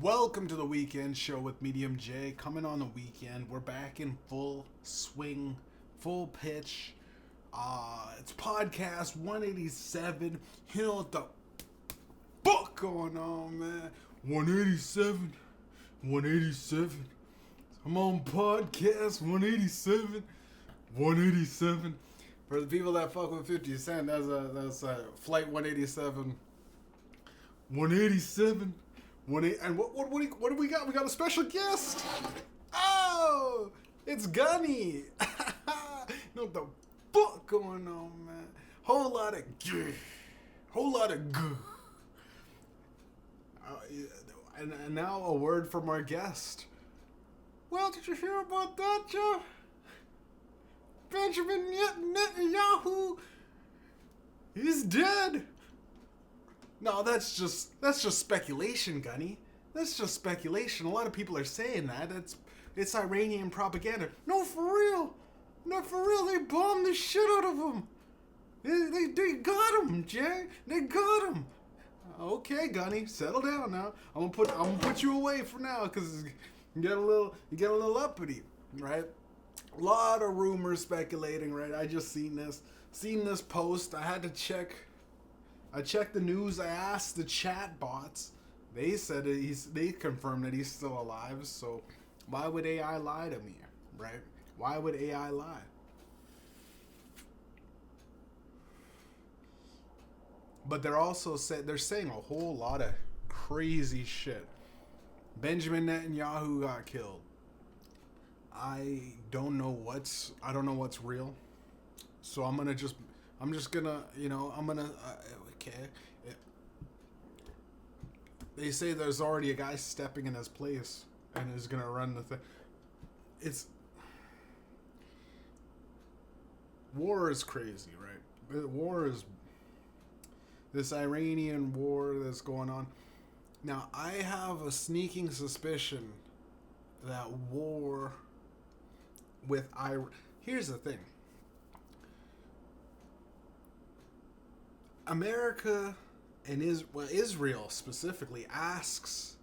Welcome to the weekend show with Mediumjay. Coming on the weekend, we're back in full swing, full pitch. It's podcast 187. You know what the fuck going on, man? 187, 187. I'm on podcast 187, 187. For the people that fuck with 50 Cent, that's flight 187, 187. And what do we got? We got a special guest. Oh, it's Gunny. You know what the fuck going on, man? Whole lot of gah. And now a word from our guest. Well, did you hear about that, Joe? Benjamin Netanyahu, he's dead. No, that's just speculation, Gunny. That's just speculation. A lot of people are saying that. It's Iranian propaganda. No, for real. No, for real. They bombed the shit out of him. They got him, Jay. They got him. Okay, Gunny, settle down now. I'm gonna put you away for now because you get a little uppity, right? A lot of rumors speculating, right? I just seen this post. I had to check. I checked the news. I asked the chat bots. They said they confirmed that he's still alive. So why would AI lie to me, right? Why would AI lie? But they're saying a whole lot of crazy shit. Benjamin Netanyahu got killed. I don't know what's real. So I'm just gonna, okay. They say there's already a guy stepping in his place and is gonna run the thing. War is crazy, right? War is this Iranian war that's going on. Now, I have a sneaking suspicion that war with Iran. Here's the thing. America and Israel specifically asks.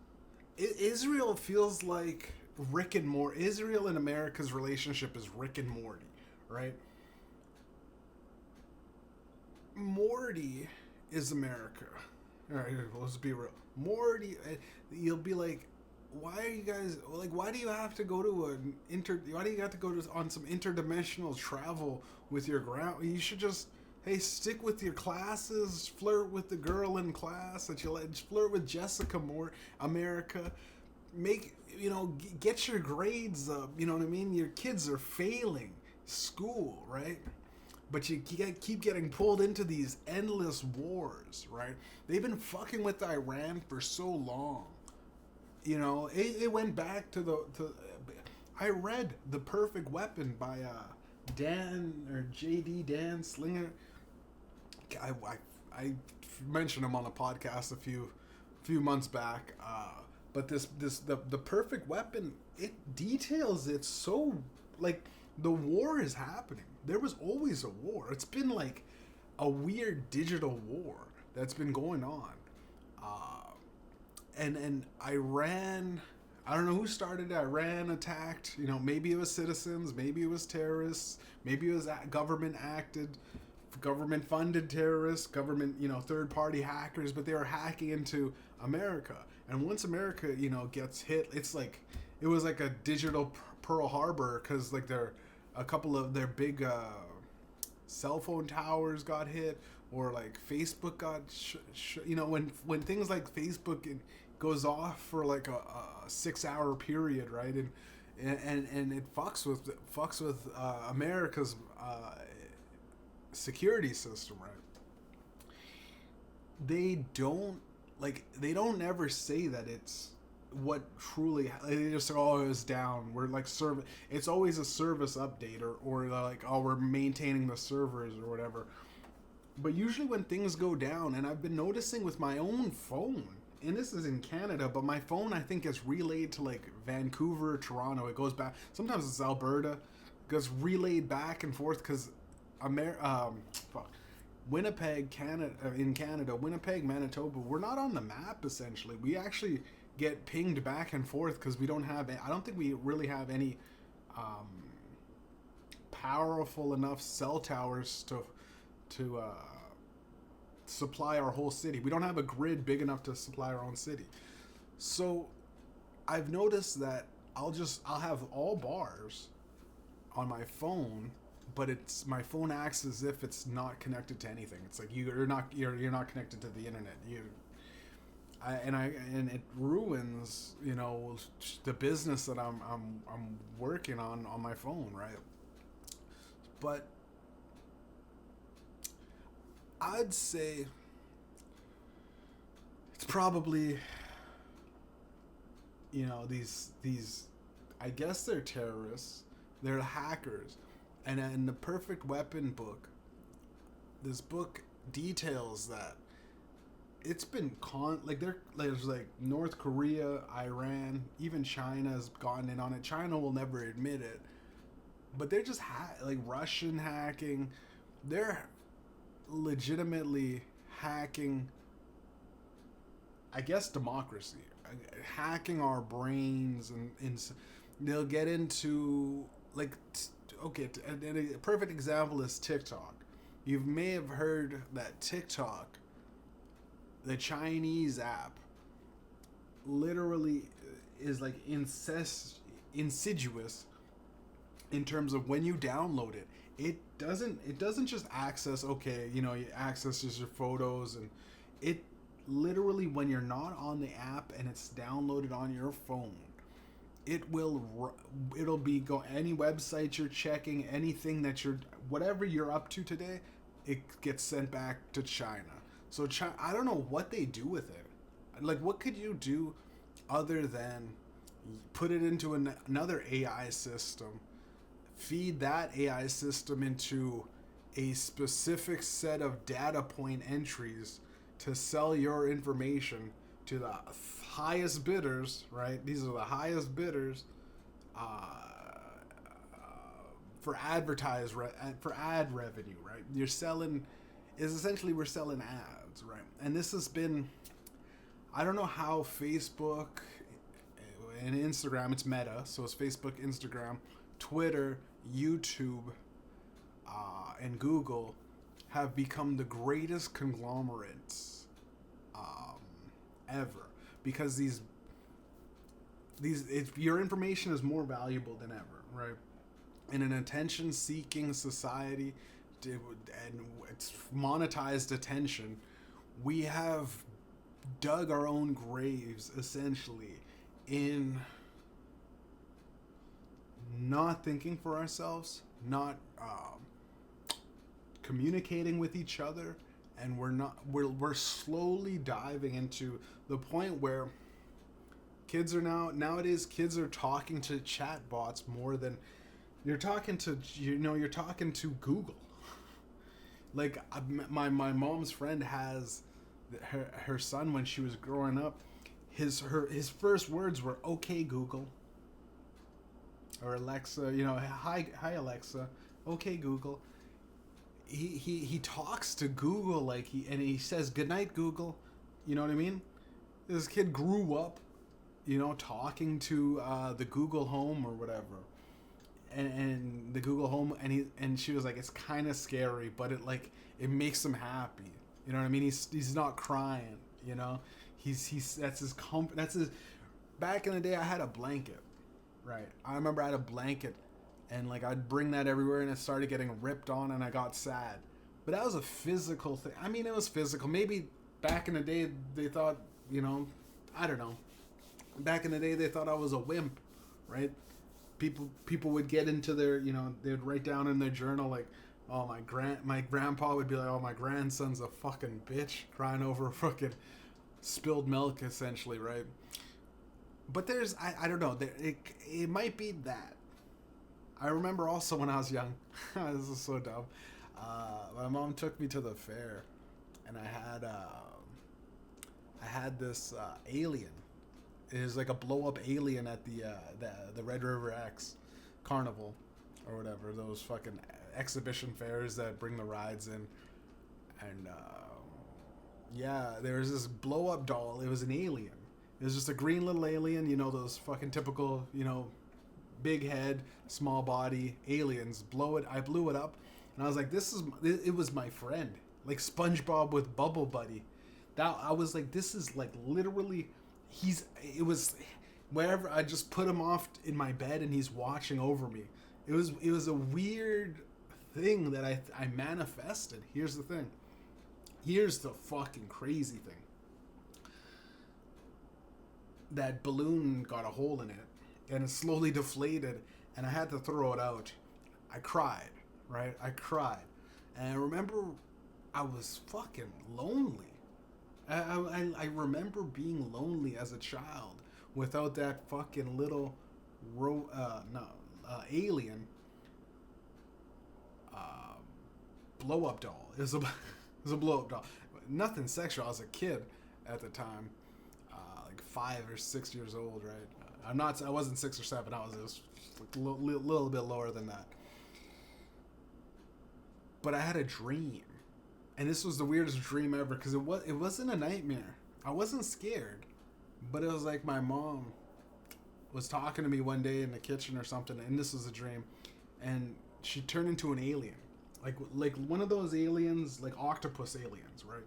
Israel feels like Rick and Morty. Israel and America's relationship is Rick and Morty, right? Morty is America. All right, let's be real. Morty, you'll be like, why are you guys like? Why do you have to go to Why do you have to go on some interdimensional travel with your ground? You should just. Hey, stick with your classes. Flirt with the girl in class that you like. Flirt with Jessica more. America, get your grades up. You know what I mean? Your kids are failing school, right? But you keep getting pulled into these endless wars, right? They've been fucking with Iran for so long. You know, it went back to I read The Perfect Weapon by Dan Slinger. I mentioned him on a podcast a few months back, but the Perfect Weapon, it details it so like the war is happening. There was always a war. It's been like a weird digital war that's been going on, and Iran. I don't know who started it. Iran attacked. You know, maybe it was citizens, maybe it was terrorists, maybe it was government-funded terrorists, third-party hackers, but they were hacking into America. And once America, gets hit, it was like a digital Pearl Harbor because like a couple of their big cell phone towers got hit, or like Facebook got, when things like Facebook goes off for like a 6-hour period, right, and it fucks with America's security system, right? They don't ever say that it's what truly. They just say, oh, it was down. We're like it's always a service update, or like, oh, we're maintaining the servers or whatever. But usually when things go down, and I've been noticing with my own phone, and this is in Canada, but my phone I think gets relayed to like Vancouver, Toronto. It goes back. Sometimes it's Alberta. It gets relayed back and forth because Winnipeg, Canada, Winnipeg, Manitoba, we're not on the map essentially. We actually get pinged back and forth because we don't have. I don't think we really have any um, powerful enough cell towers to supply our whole city. We don't have a grid big enough to supply our own city. So I've noticed that I'll have all bars on my phone, but it's my phone acts as if it's not connected to anything. It's like you're not connected to the internet. And it ruins, the business that I'm working on my phone, right? But I'd say it's probably, these I guess they're terrorists, they're hackers. And in the Perfect Weapon book, this book details that it's been there's like North Korea, Iran, even China has gotten in on it. China will never admit it, but they're just like Russian hacking. They're legitimately hacking, I guess, democracy, hacking our brains, and they'll get into like okay. And a perfect example is TikTok. You may have heard that TikTok, the Chinese app, literally is like insidious in terms of when you download it. It doesn't just access, it accesses your photos, and it literally, when you're not on the app and it's downloaded on your phone, it'll be any website you're checking, anything whatever you're up to today, it gets sent back to China. So I don't know what they do with it. Like, what could you do other than put it into another AI system, feed that AI system into a specific set of data point entries to sell your information to the highest bidders, right? These are the highest bidders for for ad revenue, right? We're selling ads, right? And this has been, I don't know how Facebook and Instagram, it's Meta, so it's Facebook, Instagram, Twitter, YouTube, and Google have become the greatest conglomerates ever, because your information is more valuable than ever, right? In an attention-seeking society, and it's monetized attention, we have dug our own graves essentially in not thinking for ourselves, not communicating with each other, and we're slowly diving into the point where nowadays kids are talking to chatbots more than you're talking to Google. Like, my mom's friend has her son, when she was growing up, his first words were "Okay Google," or Alexa, hi Alexa, "Okay Google." He talks to Google like he says "Good night Google," you know what I mean? This kid grew up, talking to the Google Home or whatever, and the Google Home, and she was like, it's kind of scary, but it makes him happy. You know what I mean? He's not crying. That's his comfort. That's his. Back in the day, I had a blanket, right? I remember I had a blanket, and I'd bring that everywhere, and it started getting ripped on, and I got sad. But that was a physical thing. I mean, it was physical. Maybe back in the day they thought, I don't know. Back in the day they thought I was a wimp, right? People would get into their, they'd write down in their journal like, oh, my grandpa would be like, oh, my grandson's a fucking bitch, crying over fucking spilled milk, essentially, right? But there's, I don't know, it might be that. I remember also when I was young, this is so dumb, my mom took me to the fair, and I had this alien. It was like a blow-up alien at the Red River X Carnival, or whatever, those fucking exhibition fairs that bring the rides in. And yeah, there was this blow-up doll. It was an alien. It It was just a green little alien, those fucking typical, big head, small body aliens. I blew it up, and I was like, it was my friend, like SpongeBob with Bubble Buddy. That I was like, this is like literally, it was wherever I just put him off in my bed, and he's watching over me. It was a weird thing that I manifested. Here's the thing. Here's the fucking crazy thing. That balloon got a hole in it, and it slowly deflated, and I had to throw it out. I cried, right? I cried. And I remember I was fucking lonely. I remember being lonely as a child without that fucking little alien blow up doll. It was a blow up doll. Nothing sexual. I was a kid at the time, like 5 or 6 years old, right? I wasn't 6 or 7. I was a little bit lower than that. But I had a dream, and this was the weirdest dream ever because it wasn't a nightmare. I wasn't scared, but it was like my mom was talking to me one day in the kitchen or something, and this was a dream, and she turned into an alien, like one of those aliens, like octopus aliens, right?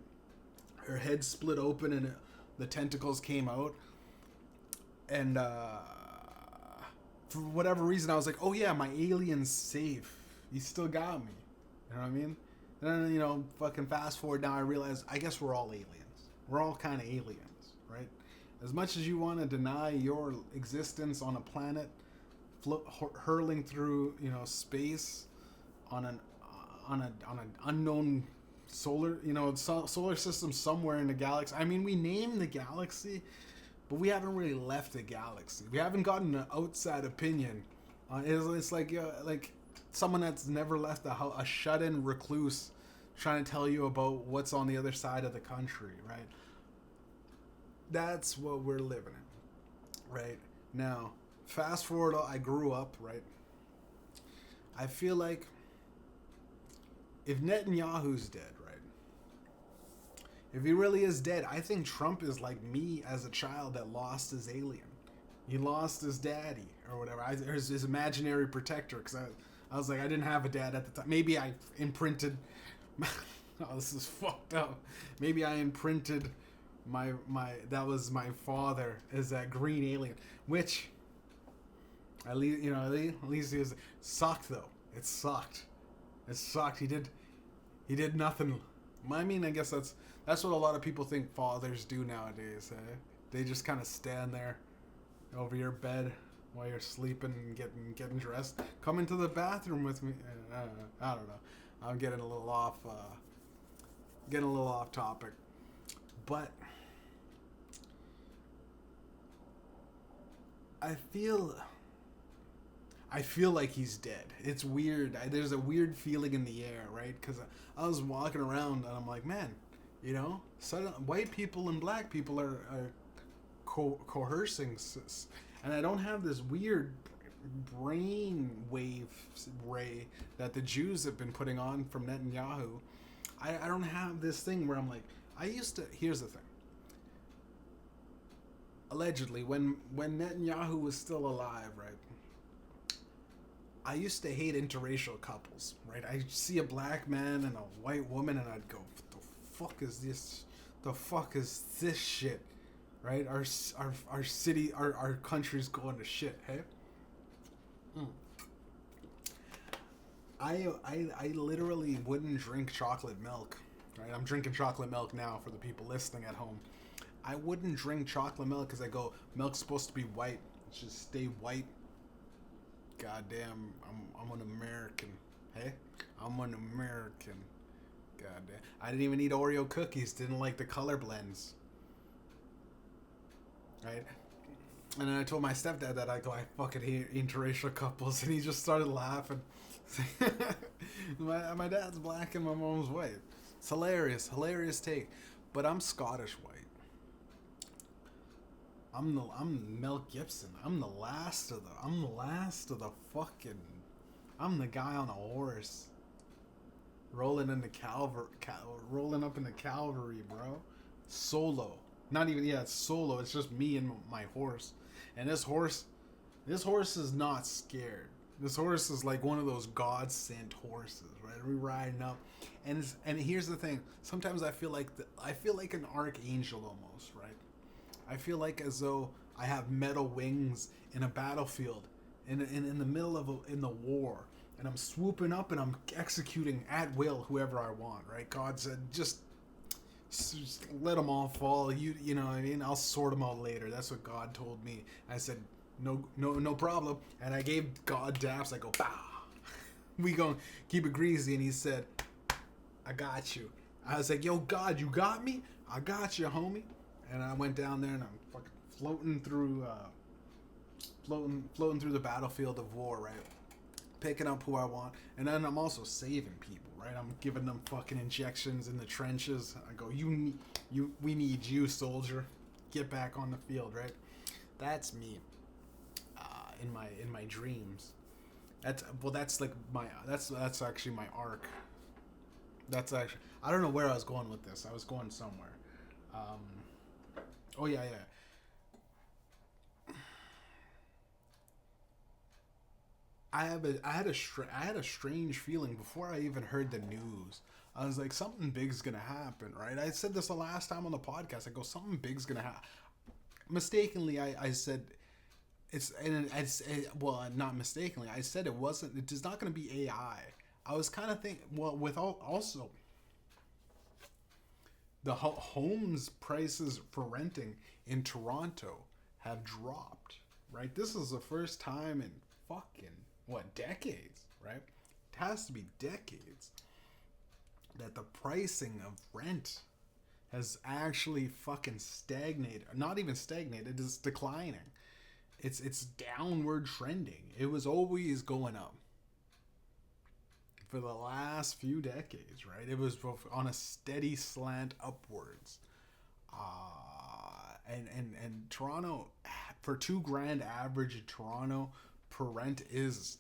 Her head split open and the tentacles came out, and for whatever reason I was like, oh yeah, my alien's safe. He still got me. You know what I mean? And then, fucking fast forward now, I realize I guess we're all aliens. We're all kind of aliens, right? As much as you want to deny your existence on a planet, hurling through, space on an unknown solar system somewhere in the galaxy. I mean, we name the galaxy, but we haven't really left the galaxy. We haven't gotten an outside opinion. It's like someone that's never left a shut-in recluse trying to tell you about what's on the other side of the country, right? That's what we're living in, right? Now, fast forward, I grew up, right? I feel like if Netanyahu's dead, right? If he really is dead, I think Trump is like me as a child that lost his alien. He lost his daddy or whatever. His imaginary protector, because I was like, I didn't have a dad at the time. Maybe I imprinted. Oh, this is fucked up. Maybe I imprinted my that was my father as that green alien, which at least he was sucked though. It sucked. He did nothing. I mean, I guess that's what a lot of people think fathers do nowadays. They just kind of stand there over your bed while you're sleeping and getting dressed. Come into the bathroom with me. I don't know. I'm getting a little off topic, but I feel like he's dead. It's weird. There's a weird feeling in the air, right? Because I was walking around and I'm like, man, white people and black people are coercing, and I don't have this weird brain wave ray that the Jews have been putting on from Netanyahu. I don't have this thing where I'm like, here's the thing. Allegedly, when Netanyahu was still alive, right? I used to hate interracial couples, right? I'd see a black man and a white woman, and I'd go, "What the fuck is this? The fuck is this shit?" Right? Our city, our country's going to shit. Hey. I literally wouldn't drink chocolate milk. Right? I'm drinking chocolate milk now for the people listening at home. I wouldn't drink chocolate milk because I go, milk's supposed to be white. It should stay white. Goddamn, I'm an American. Hey, I'm an American. Goddamn, I didn't even eat Oreo cookies. Didn't like the color blends. Right, and then I told my stepdad that I fucking hate interracial couples, and he just started laughing. my dad's black and my mom's white. It's hilarious take. But I'm Scottish white. I'm Mel Gibson. I'm the last of the fucking. I'm the guy on a horse. Rolling up in the cavalry, bro. Solo. Not even, yeah, it's solo. It's just me and my horse. And this horse is not scared. This horse is like one of those God sent horses, right? We riding up, and here's the thing. Sometimes I feel like an archangel almost, right? I feel like as though I have metal wings in a battlefield, in the middle of in the war, and I'm swooping up and I'm executing at will whoever I want, right? God said just let them all fall. You know what I mean? I'll sort them out later. That's what God told me. I said no problem. And I gave God daps. I go bah. We gonna keep it greasy. And he said, I got you. I was like, yo, God, you got me? I got you, homie. And I went down there and I'm fucking floating through through the battlefield of war, right? Picking up who I want, and then I'm also saving people, right? I'm giving them fucking injections in the trenches. I go, we need you, soldier. Get back on the field, right? That's me. In my dreams. That's like that's actually my arc. That's actually, I don't know where I was going with this. I was going somewhere. Oh yeah. I had a strange feeling before I even heard the news. I was like, something big's gonna happen, right? I said this the last time on the podcast. I go, something big's gonna happen. Mistakenly, I said well, not mistakenly. I said it wasn't. It is not gonna be AI. I was kind of thinking, well, with also the homes prices for renting in Toronto have dropped, right? This is the first time in fucking what, decades, right? It has to be decades that the pricing of rent has actually fucking stagnated. Not even stagnated, it's declining. It's downward trending. It was always going up for the last few decades, right? It was on a steady slant upwards. And Toronto, for $2,000 average in Toronto per rent is,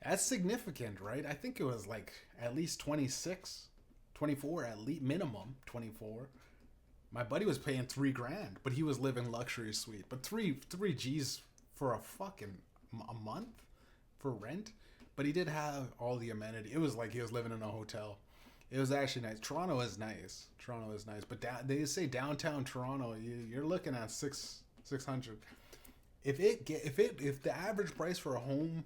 that's significant, right? I think it was like at least 26, 24, at least minimum 24. My buddy was paying $3,000, but he was living luxury suite. But three G's for a month for rent. But he did have all the amenity. It was like he was living in a hotel. It was actually nice. Toronto is nice. But they say downtown Toronto, you're looking at 600. If the average price for a home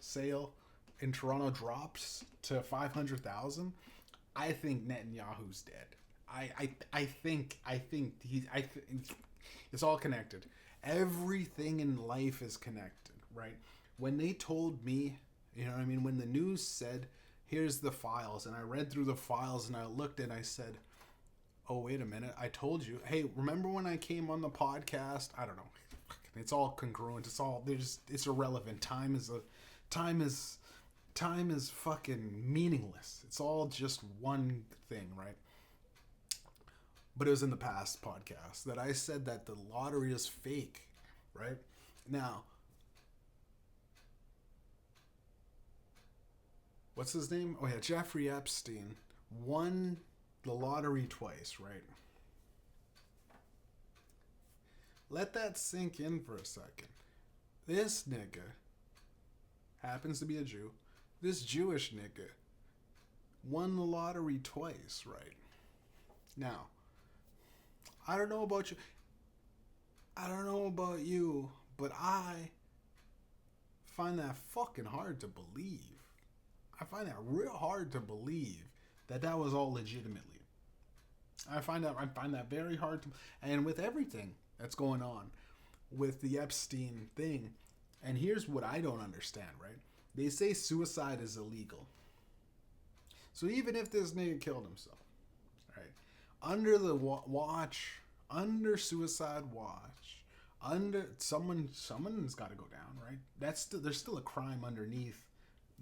sale in Toronto drops to 500,000, I think Netanyahu's dead. I think it's all connected. Everything in life is connected, right? When they told me, you know what I mean, when the news said, here's the files, and I read through the files and I looked and I said, oh, wait a minute, I told you, hey, remember when I came on the podcast? I don't know. It's all congruent. It's irrelevant. Time is fucking meaningless. It's all just one thing, right? But it was in the past podcast that I said that the lottery is fake, right? Now, what's his name? Oh yeah, Jeffrey Epstein won the lottery twice, right? Let that sink in for a second. This nigga happens to be a Jew. This Jewish nigga won the lottery twice, right? Now, I don't know about you, but I find that fucking hard to believe. I find that real hard to believe that was all legitimately. I find that very hard to, and with everything that's going on with the Epstein thing, and here's what I don't understand, right? They say suicide is illegal. So even if this nigga killed himself, right, under the under suicide watch, under someone's got to go down, right? There's still a crime underneath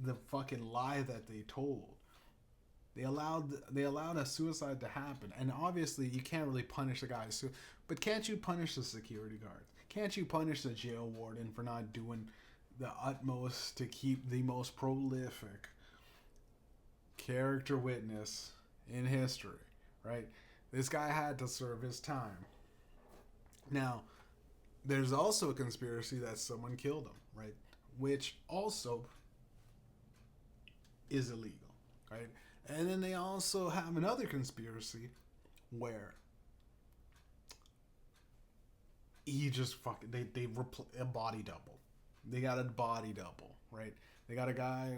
the fucking lie that they told. They allowed a suicide to happen, and obviously you can't really punish the guy. But can't you punish the security guards? Can't you punish the jail warden for not doing the utmost to keep the most prolific character witness in history, right? This guy had to serve his time. Now, there's also a conspiracy that someone killed him, right? Which also is illegal, right? And then they also have another conspiracy where he just fucking a body double. They got a body double, right? They got a guy,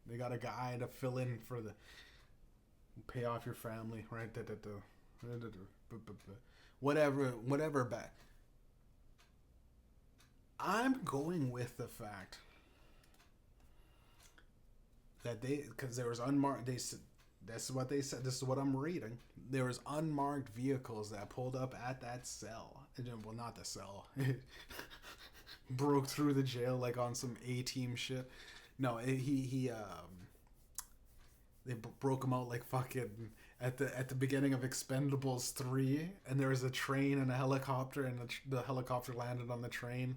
they got a guy to fill in for the pay off your family, right? Whatever back. I'm going with the fact that because there was unmarked, that's what they said. This is what I'm reading. There was unmarked vehicles that pulled up at that cell. Well, not the cell. Broke through the jail like on some A-team shit. No, they broke him out like fucking at the beginning of Expendables 3, and there was a train and a helicopter, and the helicopter landed on the train.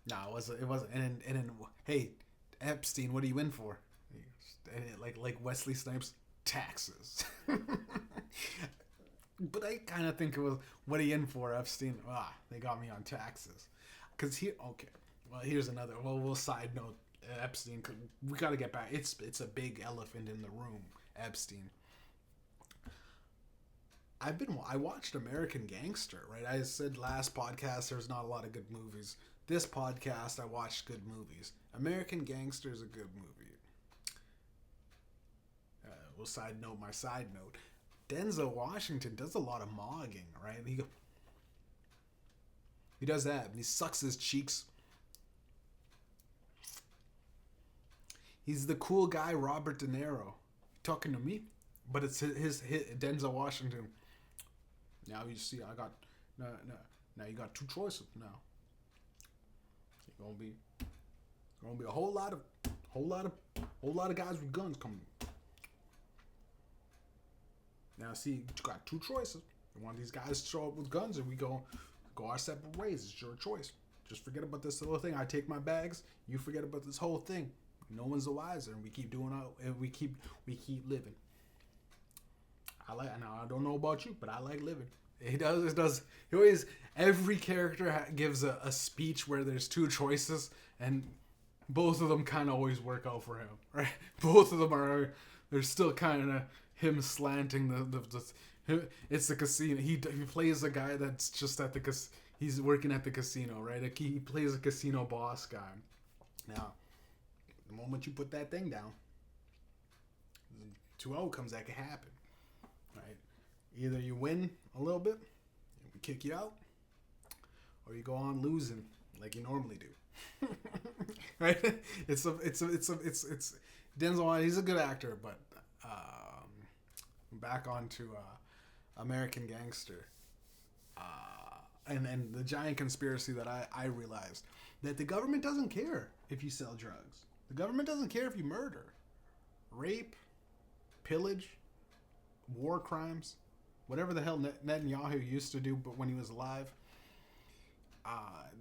No, it wasn't. And then, hey, Epstein, what are you in for? And like Wesley Snipes, taxes. But I kind of think it was, what are you in for, Epstein? They got me on taxes. Here's another. We'll side note Epstein. We got to get back. It's a big elephant in the room, Epstein. I watched American Gangster, right? I said last podcast there's not a lot of good movies. This podcast I watched good movies. American Gangster is a good movie. We'll side note my side note. Denzel Washington does a lot of mogging, right? He does that. And he sucks his cheeks. He's the cool guy, Robert De Niro, talking to me, but it's his Denzel Washington. Now you see, I got no. Now you got two choices. Now it's gonna be a whole lot of guys with guns coming. Now see, you got two choices. You want these guys to show up with guns, or we go our separate ways. It's your choice. Just forget about this little thing. I take my bags. You forget about this whole thing. No one's the wiser, and we keep doing we keep living. Now I don't know about you, but I like living. It does. He always, every character gives a speech where there's two choices, and both of them kind of always work out for him, right? Both of them they're still kind of him slanting it's the casino. He plays a guy that's just at he's working at the casino, right? He plays a casino boss guy. Now, the moment you put that thing down, two outcomes that can happen, right? Either you win a little bit, and we kick you out, or you go on losing like you normally do, right? It's Denzel. He's a good actor, but back onto American Gangster, and the giant conspiracy that I realized that the government doesn't care if you sell drugs. The government doesn't care if you murder, rape, pillage, war crimes, whatever the hell Netanyahu used to do, but when he was alive.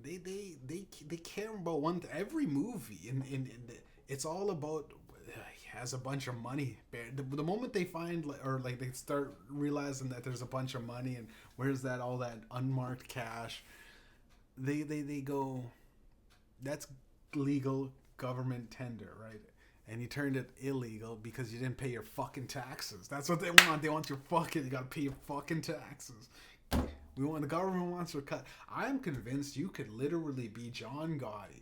They care about one thing. Every movie it's all about he has a bunch of money. The moment they find they start realizing that there's a bunch of money and where's all that unmarked cash, they go, that's legal government tender, right? And you turned it illegal because you didn't pay your fucking taxes. That's what they want. They want you gotta pay your fucking taxes. The government wants your cut. I'm convinced you could literally be John Gotti.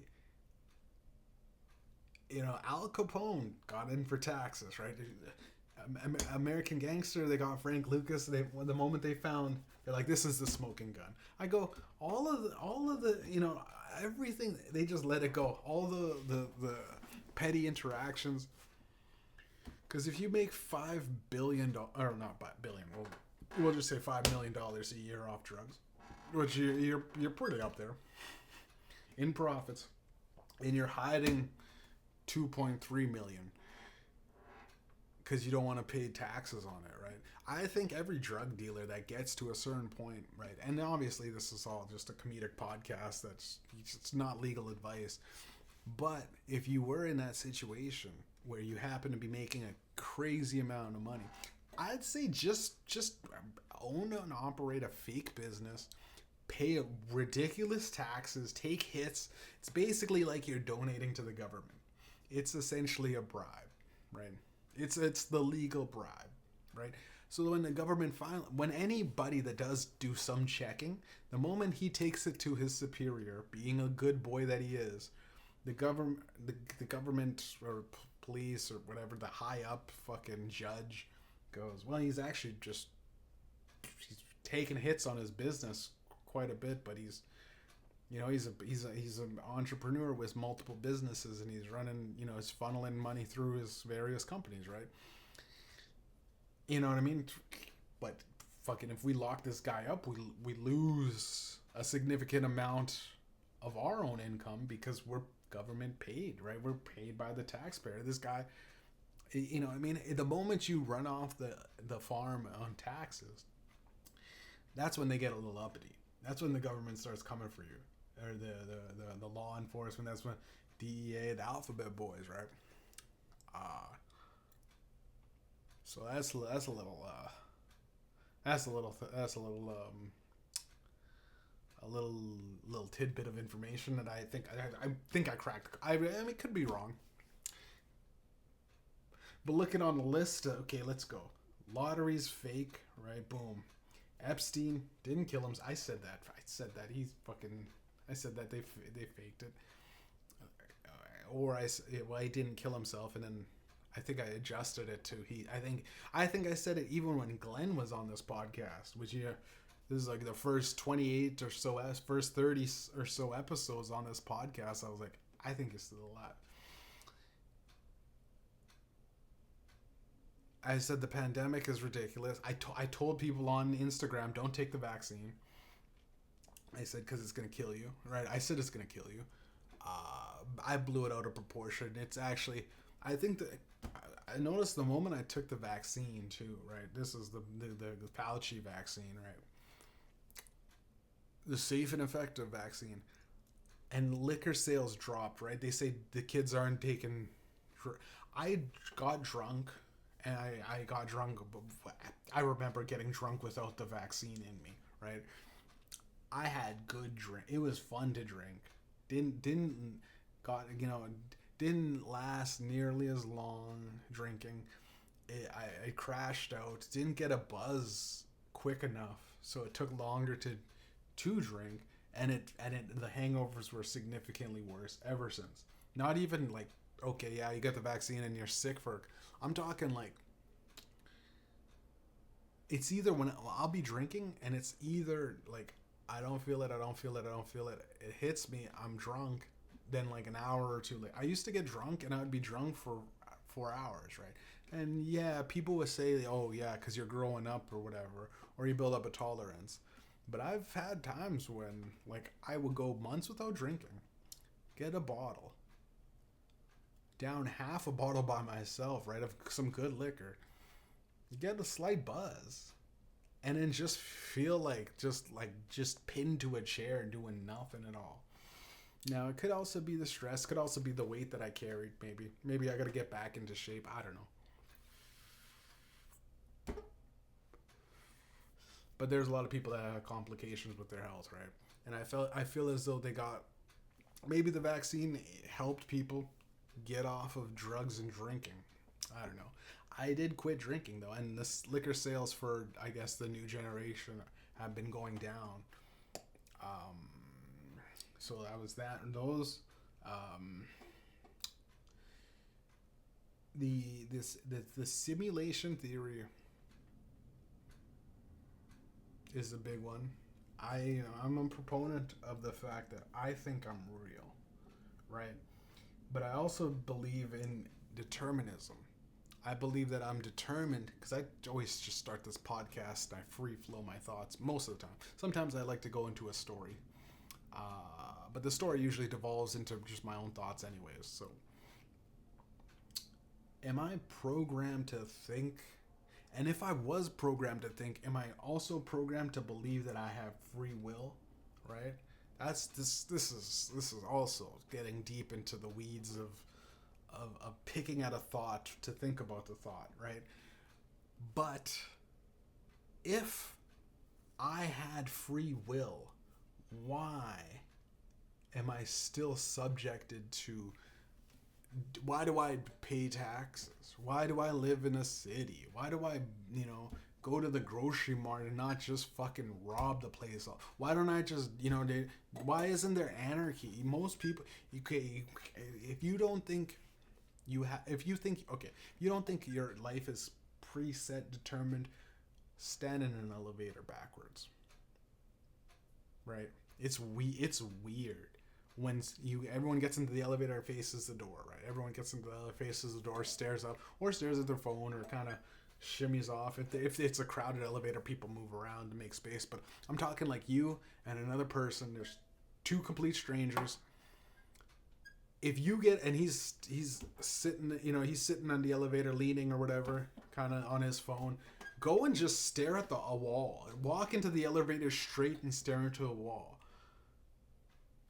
Al Capone got in for taxes, right? American Gangster, they got Frank Lucas. The moment they found, they're like, this is the smoking gun. I go, all of the everything, they just let it go. All the petty interactions. Because if you make $5 billion, or not billion, we'll just say $5 million a year off drugs, which you're pretty up there in profits, and you're hiding $2.3 million because you don't want to pay taxes on it, right? I think every drug dealer that gets to a certain point, right? And obviously this is all just a comedic podcast. It's not legal advice. But if you were in that situation where you happen to be making a crazy amount of money, I'd say just own and operate a fake business, pay ridiculous taxes, take hits. It's basically like you're donating to the government. It's essentially a bribe, right? It's the legal bribe, right? So when the government when anybody that does do some checking, the moment he takes it to his superior, being a good boy that he is, the government, the government or police or whatever, the high up fucking judge goes, well, he's actually just he's taking hits on his business quite a bit, but he's an entrepreneur with multiple businesses, and he's running, he's funneling money through his various companies, right? You know what I mean? But fucking, if we lock this guy up, we lose a significant amount of our own income because we're government paid, right? We're paid by the taxpayer. This guy, I mean, the moment you run off the farm on taxes, that's when they get a little uppity. That's when the government starts coming for you, or the law enforcement. That's when DEA, the alphabet boys, right? So that's a little a little tidbit of information that I think I cracked. I mean, it could be wrong, but looking on the list, okay, let's go. Lottery's fake, right? Boom. Epstein didn't kill him. I said that. He's fucking. I said that they faked it. Or he didn't kill himself, and then I think I adjusted it to he. I think I said it even when Glenn was on this podcast, which this is like the first 28 or so, first 30 or so episodes on this podcast. I was like, I think he's still alive. I said the pandemic is ridiculous. I told people on Instagram, don't take the vaccine. I said, because it's going to kill you, right? I said it's going to kill you. I blew it out of proportion. It's actually, I think that I noticed the moment I took the vaccine too, right? This is the Fauci vaccine, right? The safe and effective vaccine. And liquor sales dropped, right? They say the kids aren't taking. I got drunk, and I got drunk. I remember getting drunk without the vaccine in me, right? I had good drink. It was fun to drink. Didn't got didn't last nearly as long drinking. I crashed out. Didn't get a buzz quick enough, so it took longer to drink, and the hangovers were significantly worse ever since. Not even like, okay, yeah, you got the vaccine and you're sick for. I'm talking like, it's either when I'll be drinking and it's either like I don't feel it, it hits me, I'm drunk, then like an hour or two later. I used to get drunk and I would be drunk for 4 hours, right? And yeah, people would say, oh yeah, because you're growing up or whatever, or you build up a tolerance. But I've had times when like I would go months without drinking, get a bottle, down half a bottle by myself, right, of some good liquor, get a slight buzz, and then just feel like just pinned to a chair doing nothing at all. Now it could also be the stress, could also be the weight that I carried. Maybe I got to get back into shape. I don't know. But there's a lot of people that have complications with their health, right? And I feel as though they got, maybe the vaccine helped people get off of drugs and drinking. I don't know. I did quit drinking though, and the liquor sales for, I guess, the new generation have been going down. So that was that and those. The simulation theory is a big one. I'm a proponent of the fact that I think I'm real, right? But I also believe in determinism. I believe that I'm determined, because I always just start this podcast and I free flow my thoughts most of the time. Sometimes I like to go into a story, but the story usually devolves into just my own thoughts anyways. So am I programmed to think? And if I was programmed to think, am I also programmed to believe that I have free will? Right? This is also getting deep into the weeds of picking at a thought to think about the thought, right? But if I had free will, why am I still subjected to? Why do I pay taxes? Why do I live in a city? Why do I, go to the grocery mart and not just fucking rob the place off? Why don't I just, why isn't there anarchy? Most people, if you don't think if you don't think your life is preset, determined, stand in an elevator backwards. Right? It's weird when everyone gets into the elevator, faces the door, right? Everyone gets into the elevator, faces the door, stares up, or stares at their phone, or kind of shimmies off. If it's a crowded elevator, people move around to make space. But I'm talking like you and another person. There's two complete strangers. If you get, and he's sitting, he's sitting on the elevator, leaning or whatever, kind of on his phone. Go and just stare at a wall. Walk into the elevator straight and stare into a wall.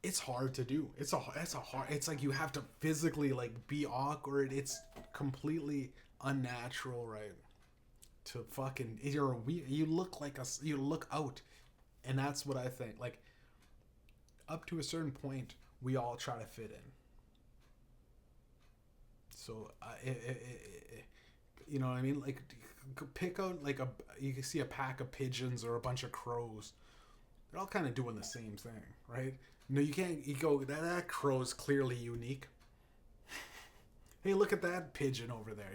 It's hard to do. It's like you have to physically like be awkward. It's completely unnatural, right? To fucking, you look out, and that's what I think. Like, up to a certain point, we all try to fit in. So, you know what I mean? Like, pick out like you can see a pack of pigeons or a bunch of crows. They're all kind of doing the same thing, right? No, you can't. You go that crow is clearly unique. Hey, look at that pigeon over there.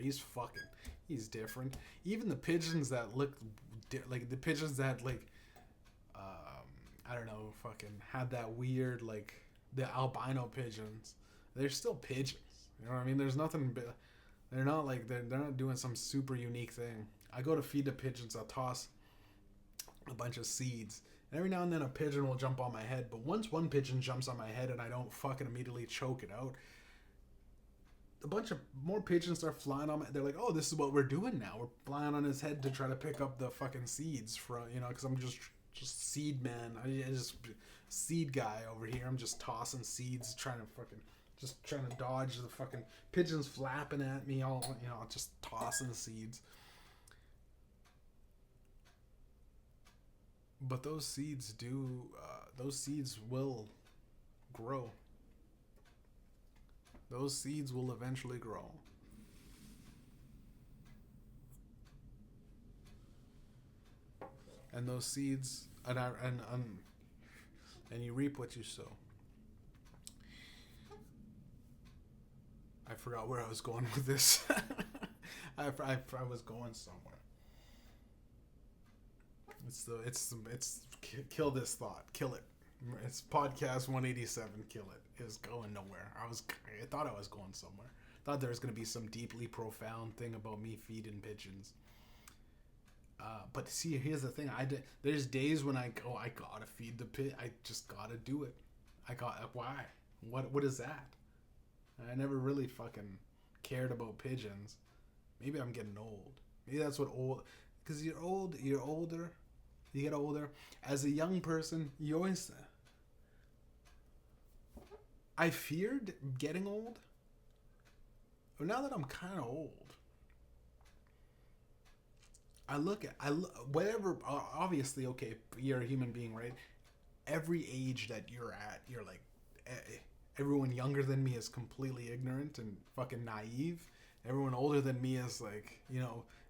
He's different. Even the pigeons that look like the pigeons that like, I don't know, fucking had that weird like the albino pigeons. They're still pigeons. You know what I mean? There's nothing. They're not like they're not doing some super unique thing. I go to feed the pigeons. I'll toss a bunch of seeds. And every now and then a pigeon will jump on my head. But once one pigeon jumps on my head and I don't fucking immediately choke it out, a bunch of more pigeons start flying on my. They're like, oh, this is what we're doing now. We're flying on his head to try to pick up the fucking seeds from, because I'm just seed man. I just seed guy over here. I'm just tossing seeds, trying to dodge the fucking pigeons flapping at me, all, just tossing seeds. But those seeds will grow. Those seeds will eventually grow. And those seeds, and you reap what you sow. I forgot where I was going with this. I was going somewhere. It's kill this thought. Kill it. It's podcast 187. Kill it. It was going nowhere. I thought I was going somewhere. Thought there was going to be some deeply profound thing about me feeding pigeons. But see, here's the thing. There's days when I gotta feed the pig. I just gotta do it. Why? What is that? I never really fucking cared about pigeons. Maybe I'm getting old. Maybe that's what old. Because you're older. You get older. As a young person, you always. I feared getting old. But now that I'm kind of old, whatever. Obviously, okay, you're a human being, right? Every age that you're at, you're like, everyone younger than me is completely ignorant and fucking naive. Everyone older than me is like,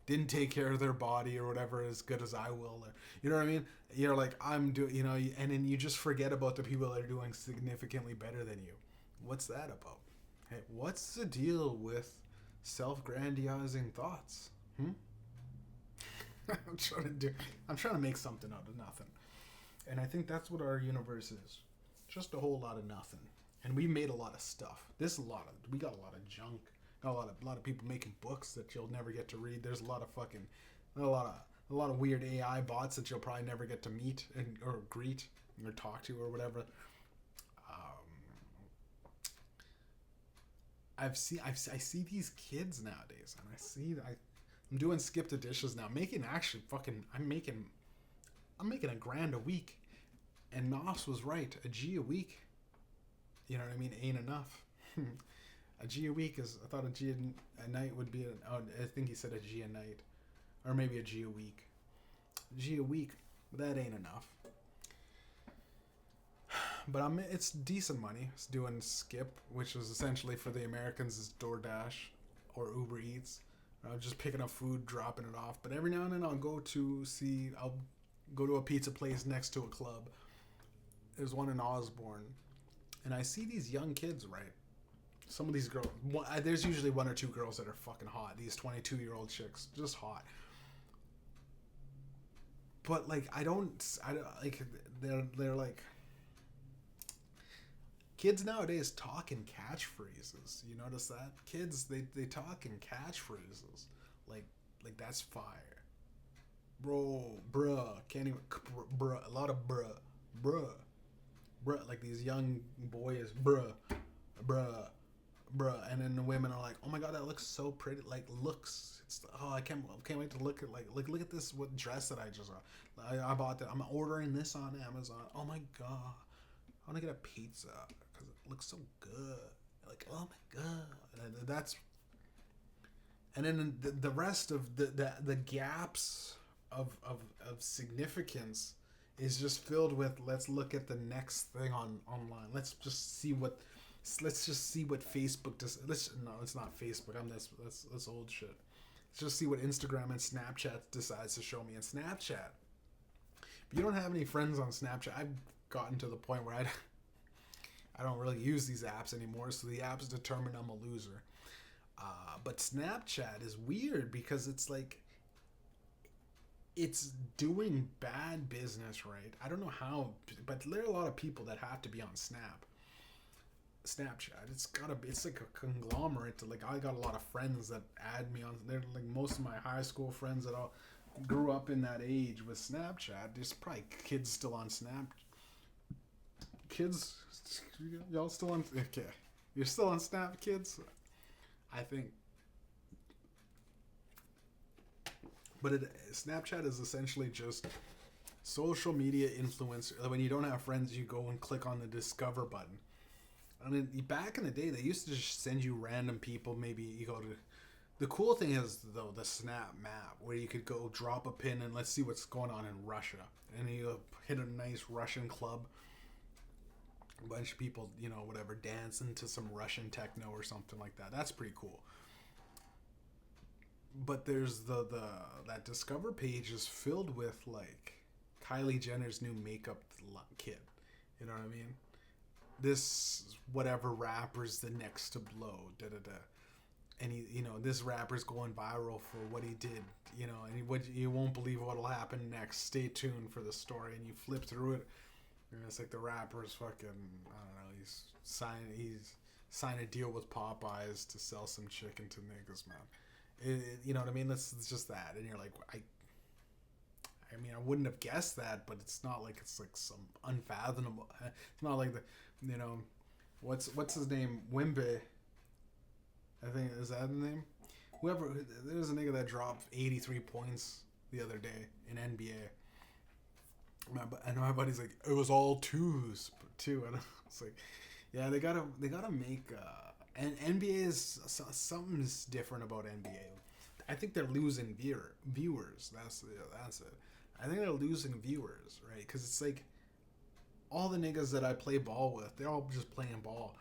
didn't take care of their body or whatever as good as I will. Or, you know what I mean? You're like, I'm doing, and then you just forget about the people that are doing significantly better than you. What's that about? Hey, what's the deal with self-grandiozing thoughts? I'm trying to make something out of nothing. And I think that's what our universe is. Just a whole lot of nothing. And we made a lot of stuff. We got a lot of junk. Got a lot of people making books that you'll never get to read. There's a lot of weird AI bots that you'll probably never get to meet or greet or talk to or whatever. I see these kids nowadays, and I'm doing skip the dishes now. I'm making $1,000 a week, and Nos was right. A G a week, you know what I mean, ain't enough. A G a week I thought a G a night would be, I think he said a G a night. or maybe a G a week. G a week, but that ain't enough. But it's decent money. It's doing Skip, which is essentially for the Americans is DoorDash or Uber Eats. I'm just picking up food, dropping it off. But every now and then I'll go to a pizza place next to a club. There's one in Osborne, and I see these young kids, right? Some of these girls, there's usually one or two girls that are fucking hot. These 22-year-old chicks, just hot. But like, I don't like. They're like. Kids nowadays talk in catchphrases. You notice that? Kids, they talk in catchphrases. Like that's fire. Bro, bruh, can't even, bruh, a lot of bruh. Like these young boys, bruh. And then the women are like, oh my god, that looks so pretty. Like, looks. I can't wait to look at, look at this, what dress that I just got. I bought that. I'm ordering this on Amazon. Oh my god. I want to get a pizza because it looks so good. Like, oh my god, and then the rest of the gaps of significance is just filled with, let's look at the next thing online. Let's just see what Facebook does. It's not Facebook. That's old shit. Let's just see what Instagram and Snapchat decides to show me in Snapchat. If you don't have any friends on Snapchat, I've gotten to the point where I don't really use these apps anymore, so the apps determine I'm a loser. But Snapchat is weird because it's like, it's doing bad business, right? I don't know how, but there are a lot of people that have to be on Snapchat. It's like a conglomerate. Like, I got a lot of friends that add me on. They're like most of my high school friends that all grew up in that age with Snapchat. There's probably kids still on Kids, y'all still on? Okay, you're still on Snap, kids. I think. But Snapchat is essentially just social media influencer. When you don't have friends, you go and click on the discover button. I mean, back in the day, they used to just send you random people. Maybe you go to. The cool thing is, though, the Snap map, where you could go drop a pin and let's see what's going on in Russia. And you hit a nice Russian club. A bunch of people, whatever, dancing to some Russian techno or something like that. That's pretty cool. But there's that Discover page is filled with, like, Kylie Jenner's new makeup kit. You know what I mean? This whatever rapper's the next to blow. Da da da. And this rapper's going viral for what he did. And you won't believe what'll happen next. Stay tuned for the story. And you flip through it. And it's like the rapper's fucking, I don't know, he's signed a deal with Popeyes to sell some chicken to niggas, man. You know what I mean? It's just that. And you're like, I mean, I wouldn't have guessed that, but it's not like it's like some unfathomable. It's not like what's his name? Wimbe. I think, is that the name? There's a nigga that dropped 83 points the other day in NBA. And my buddy's like, it was all twos, too. And I was like, yeah, they gotta make. And NBA is something's different about NBA. I think they're losing viewers. That's it. I think they're losing viewers, right? Because it's like all the niggas that I play ball with, they're all just playing ball,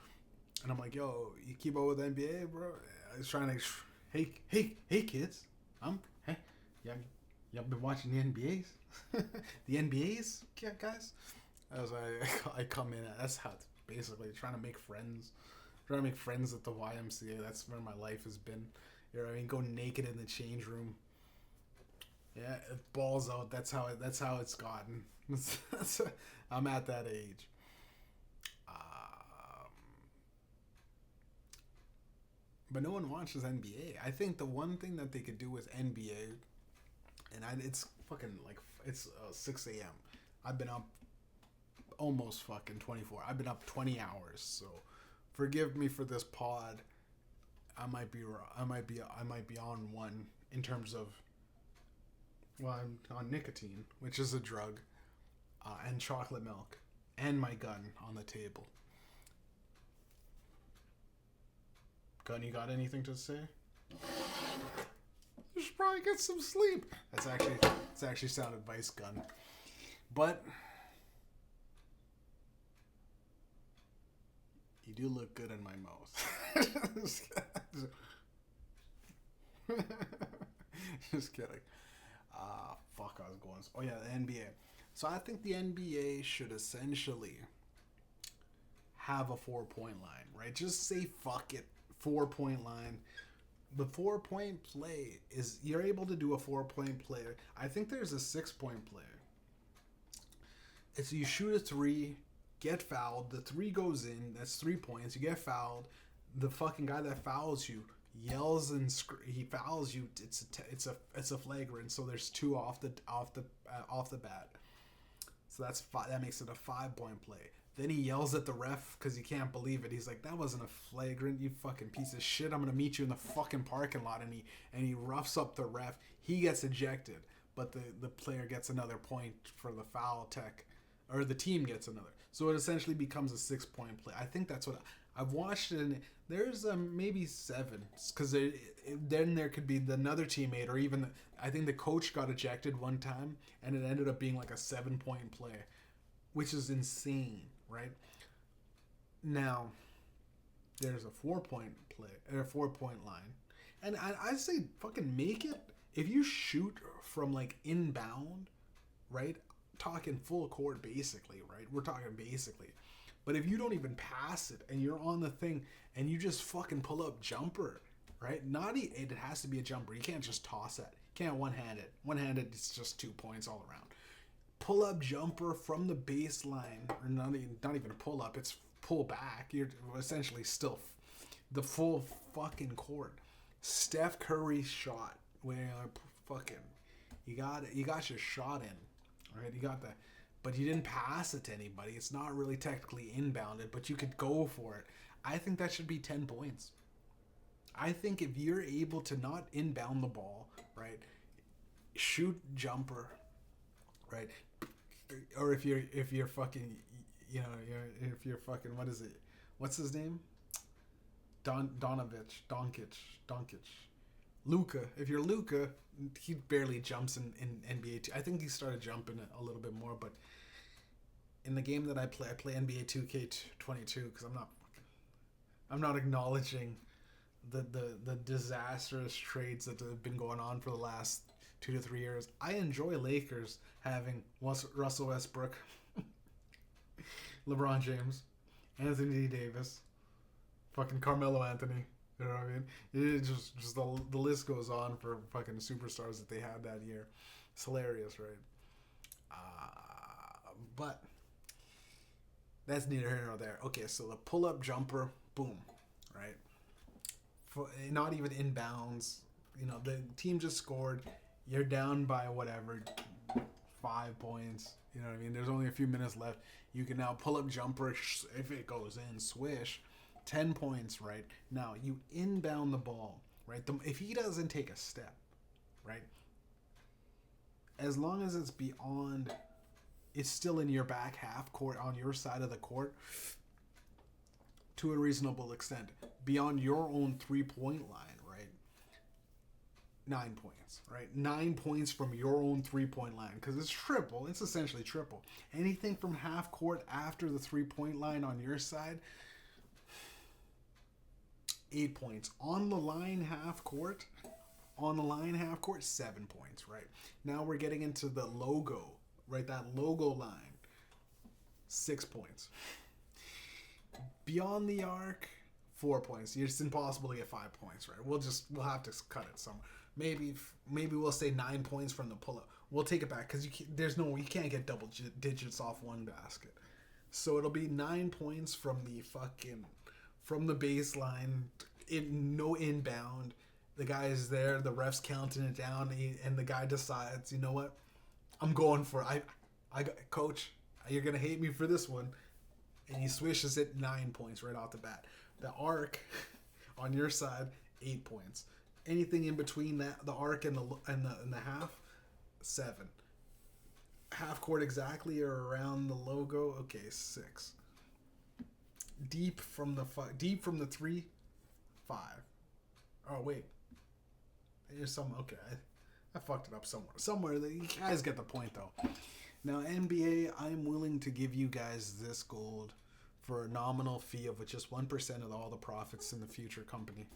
and I'm like, yo, you keep up with NBA, bro? I was trying to, hey kids, hey, y'all been watching the NBAs? The NBAs, yeah, guys. As I come in, that's how it's basically trying to make friends. Trying to make friends at the YMCA. That's where my life has been. You know what I mean? Go naked in the change room. Yeah, balls out. That's how it's gotten. I'm at that age. But no one watches NBA. I think the one thing that they could do with NBA, it's fucking like it's 6 a.m. I've been up almost fucking 24. I've been up 20 hours. So forgive me for this pod. I might be on one in terms of, well, I'm on nicotine, which is a drug, and chocolate milk, and my gun on the table. Gun, you got anything to say? You should probably get some sleep. It's actually sound advice, gun. But you do look good in my mouth. Just kidding. Fuck, I was going. Oh yeah, the NBA. So I think the NBA should essentially have a 4-point line, right? Just say fuck it, 4-point line. The 4-point play is you're able to do a 4-point play. I think there's a 6-point play. It's you shoot a 3, get fouled, the 3 goes in, that's 3 points. You get fouled, the fucking guy that fouls you yells and he fouls you. It's a flagrant, so there's 2 off the bat. So that makes it a 5-point play. Then he yells at the ref because he can't believe it. He's like, "That wasn't a flagrant, you fucking piece of shit. I'm gonna meet you in the fucking parking lot." And he roughs up the ref. He gets ejected, but the player gets another point for the foul tech, or the team gets another. So it essentially becomes a 6-point play. I think that's what I've watched it. And there's maybe 7 because then there could be another teammate, or even I think the coach got ejected one time, and it ended up being like a 7-point play, which is insane. Right now, there's a 4-point play or a 4-point line, and I say fucking make it. If you shoot from like inbound, right, talking full court basically, right? We're talking basically, but if you don't even pass it and you're on the thing and you just fucking pull up jumper, right? It has to be a jumper. You can't just toss it. You can't one-handed. One-handed, it's just 2 points all around. Pull up jumper from the baseline, or not even a pull up, it's pull back. You're essentially still the full fucking court. Steph Curry's shot, where fucking you got your shot in, right? You got that, but you didn't pass it to anybody. It's not really technically inbounded, but you could go for it. I think that should be 10 points. I think if you're able to not inbound the ball, right, shoot jumper, right, or if you're fucking, if you're fucking, what is it? What's his name? Doncic. Luka. If you're Luka, he barely jumps in NBA 2. I think he started jumping a little bit more, but in the game that I play NBA 2K22 because I'm not acknowledging the disastrous trades that have been going on for the last 2 to 3 years. I enjoy Lakers having Russell Westbrook, LeBron James, Anthony Davis, fucking Carmelo Anthony. You know what I mean? It just the list goes on for fucking superstars that they had that year. It's hilarious, right? But that's neither here nor there. Okay, so the pull-up jumper, boom, right? Not even inbounds. The team just scored. You're down by whatever, 5 points. You know what I mean? There's only a few minutes left. You can now pull up jumper. If it goes in, swish. 10 points, right? Now, you inbound the ball, right? If he doesn't take a step, right? As long as it's beyond, it's still in your back half court, on your side of the court, to a reasonable extent. Beyond your own 3-point line, right? 9 points, right? 9 points from your own 3-point line, because it's triple. It's essentially triple. Anything from half court after the 3-point line on your side, 8 points. On the line half court, 7 points, right? Now we're getting into the logo, right? That logo line, 6 points. Beyond the arc, 4 points. It's impossible to get 5 points, right? We'll have to cut it somewhere. Maybe we'll say 9 points from the pull-up. We'll take it back because you can't get double digits off one basket. So it'll be 9 points from the baseline, no inbound. The guy is there, the ref's counting it down, and the guy decides, you know what? I'm going for it. I got, coach, you're going to hate me for this one. And he swishes it 9 points right off the bat. The arc on your side, 8 points. Anything in between that, the arc and the half, 7. Half court exactly or around the logo, okay, 6. Deep from the 3, 5. Oh wait, There's some okay. I fucked it up somewhere. Somewhere that you guys get the point though. Now NBA, I'm willing to give you guys this gold for a nominal fee of just 1% of all the profits in the future company.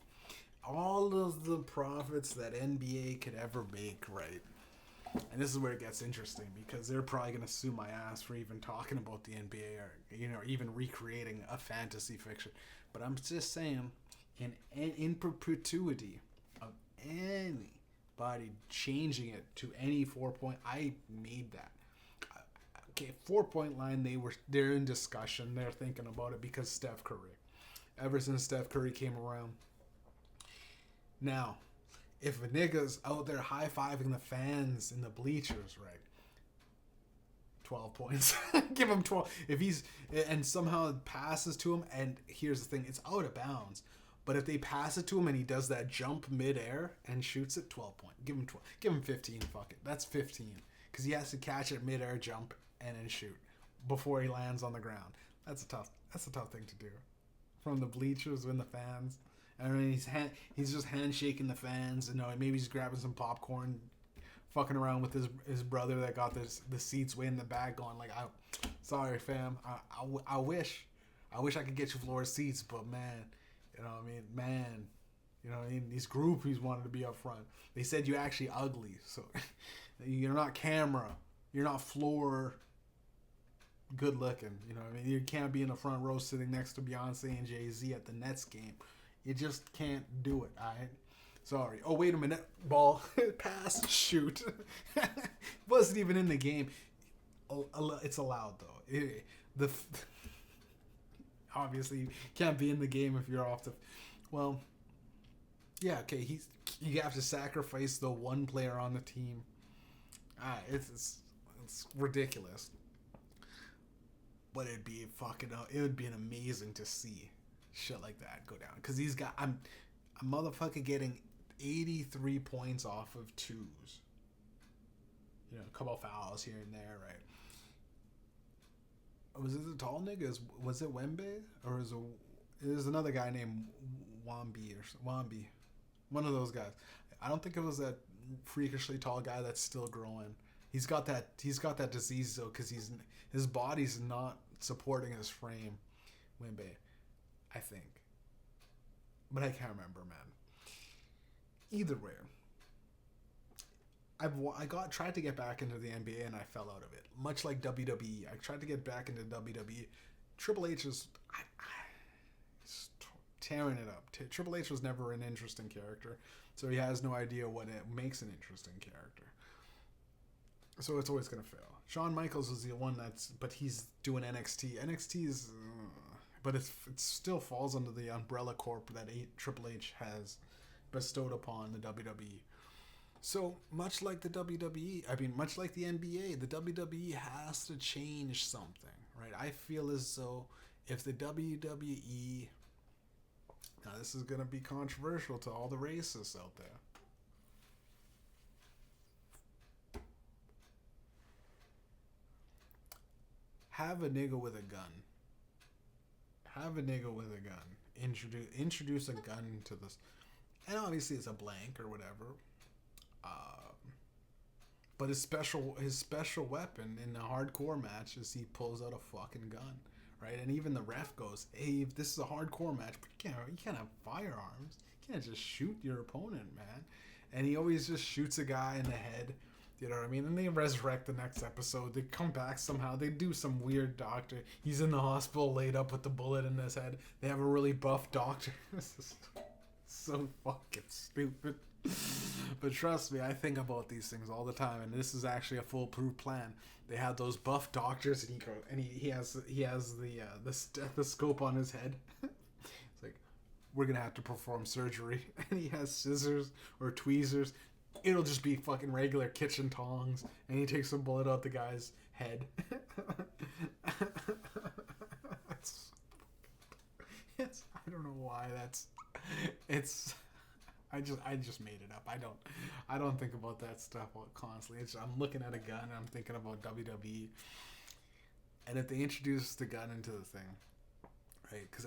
All of the profits that NBA could ever make, right? And this is where it gets interesting because they're probably gonna sue my ass for even talking about the NBA or even recreating a fantasy fiction. But I'm just saying, in perpetuity of anybody changing it to any 4 point, I made that. Okay, 4 point line. They're in discussion. They're thinking about it because Steph Curry. Ever since Steph Curry came around. Now, if a nigga's out there high-fiving the fans in the bleachers, right? 12 points. Give him 12. If he's, and somehow it passes to him, and here's the thing, it's out of bounds. But if they pass it to him and he does that jump midair and shoots it, 12 points. Give him 12. Give him 15, fuck it. That's 15. Because he has to catch it midair, jump, and then shoot before he lands on the ground. That's a tough thing to do. From the bleachers when the fans. And then he's just handshaking the fans, and maybe he's grabbing some popcorn, fucking around with his brother that got the seats way in the back, going like, sorry fam, I wish I could get you floor seats, but man, these groupies wanted to be up front. They said you're actually ugly, so you're not camera, you're not floor good looking, you can't be in the front row sitting next to Beyonce and Jay-Z at the Nets game. You just can't do it, alright? Sorry. Oh, wait a minute. Ball. Pass. Shoot. Wasn't even in the game. It's allowed, though. Obviously, you can't be in the game if you're off the... Well, yeah, okay. You have to sacrifice the one player on the team. It's ridiculous. But it would be amazing to see shit like that go down, because I'm a motherfucker getting 83 points off of twos, a couple of fouls here and there, right? Was it the tall nigga? Was it Wembe, or there's another guy named Wambi one of those guys. I don't think it was that freakishly tall guy that's still growing. He's got that disease though, because his body's not supporting his frame. Wembe, I think. But I can't remember, man. Either way, tried to get back into the NBA and I fell out of it. Much like WWE, I tried to get back into WWE. Triple H is tearing it up. Triple H was never an interesting character, so he has no idea what it makes an interesting character. So it's always gonna fail. Shawn Michaels is the one but he's doing NXT. NXT is. But it still falls under the umbrella corp that Triple H has bestowed upon the WWE. So much like the WWE, much like the NBA, the WWE has to change something, right? I feel as though if the WWE, now this is going to be controversial to all the racists out there. Have a nigga with a gun. Have a nigga with a gun. Introduce a gun to this. And obviously it's a blank or whatever. But his special weapon in a hardcore match is he pulls out a fucking gun. Right? And even the ref goes, hey, if this is a hardcore match, but you can't have firearms. You can't just shoot your opponent, man. And he always just shoots a guy in the head. You know what I mean? And they resurrect the next episode. They come back somehow. They do some weird doctor. He's in the hospital laid up with the bullet in his head. They have a really buff doctor. This is so fucking stupid. But trust me, I think about these things all the time, and this is actually a foolproof plan. They have those buff doctors, and he has the stethoscope on his head. It's like, we're gonna have to perform surgery, and he has scissors or tweezers. It'll just be fucking regular kitchen tongs, and he takes a bullet out the guy's head. I don't know why I just made it up. I don't think about that stuff constantly. I'm looking at a gun and I'm thinking about WWE. And if they introduce the gun into the thing, right? Because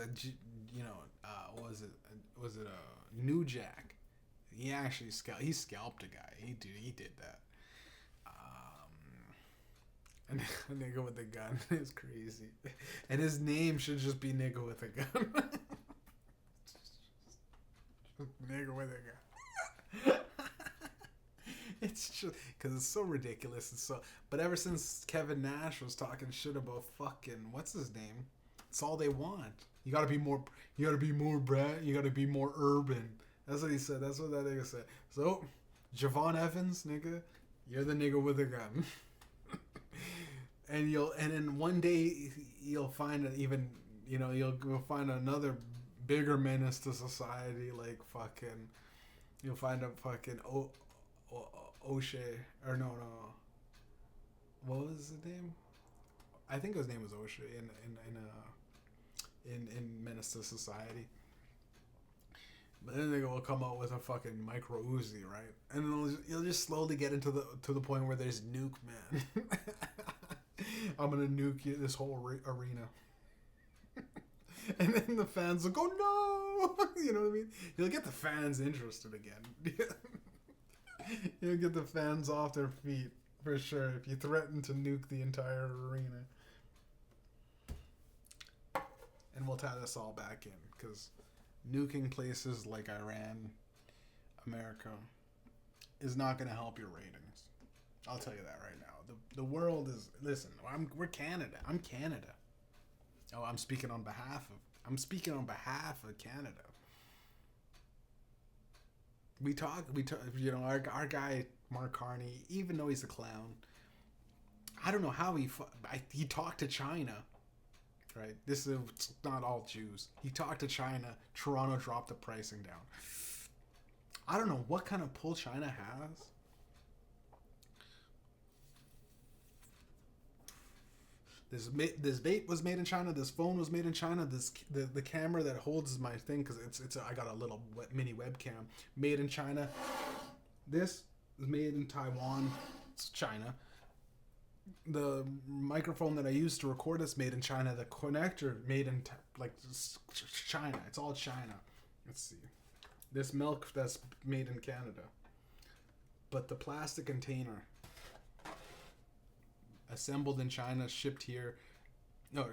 was it a New Jack? He actually he scalped a guy. He did that. And a nigga with a gun is crazy. And his name should just be nigga with a gun. Nigga with a gun. It's just because it's so ridiculous. It's so. But ever since Kevin Nash was talking shit about fucking what's his name, it's all they want. You gotta be more. You gotta be more brat. You gotta be more urban. That's what he said. That's what that nigga said. So, Javon Evans, nigga, you're the nigga with a gun. And then one day you'll find you'll find another bigger menace to society, like fucking, you'll find a fucking O'Shea, or no, what was his name? I think his name was O'Shea in Menace to Society. But then they will come out with a fucking micro Uzi, right? And you'll just slowly get to the point where there's nuke man. I'm gonna nuke this whole arena. And then the fans will go, no! You know what I mean? You'll get the fans interested again. You'll get the fans off their feet, for sure, if you threaten to nuke the entire arena. And we'll tie this all back in, because nuking places like Iran, America, is not going to help your ratings. I'll tell you that right now. The world is, listen, we're Canada. I'm Canada. Oh, I'm speaking on behalf of Canada. We talk, our guy, Mark Carney, even though he's a clown, I don't know how he talked to China, right? This is not all Jews. He talked to China. Toronto dropped the pricing down. I don't know what kind of pull China has. This vape was made in China. This phone was made in China. The camera that holds my thing, because I got a little mini webcam, made in China. This is made in Taiwan. It's China. The microphone that I used to record this made in China. The connector made in China. It's all China. Let's see. This milk that's made in Canada. But the plastic container, assembled in China, shipped here, or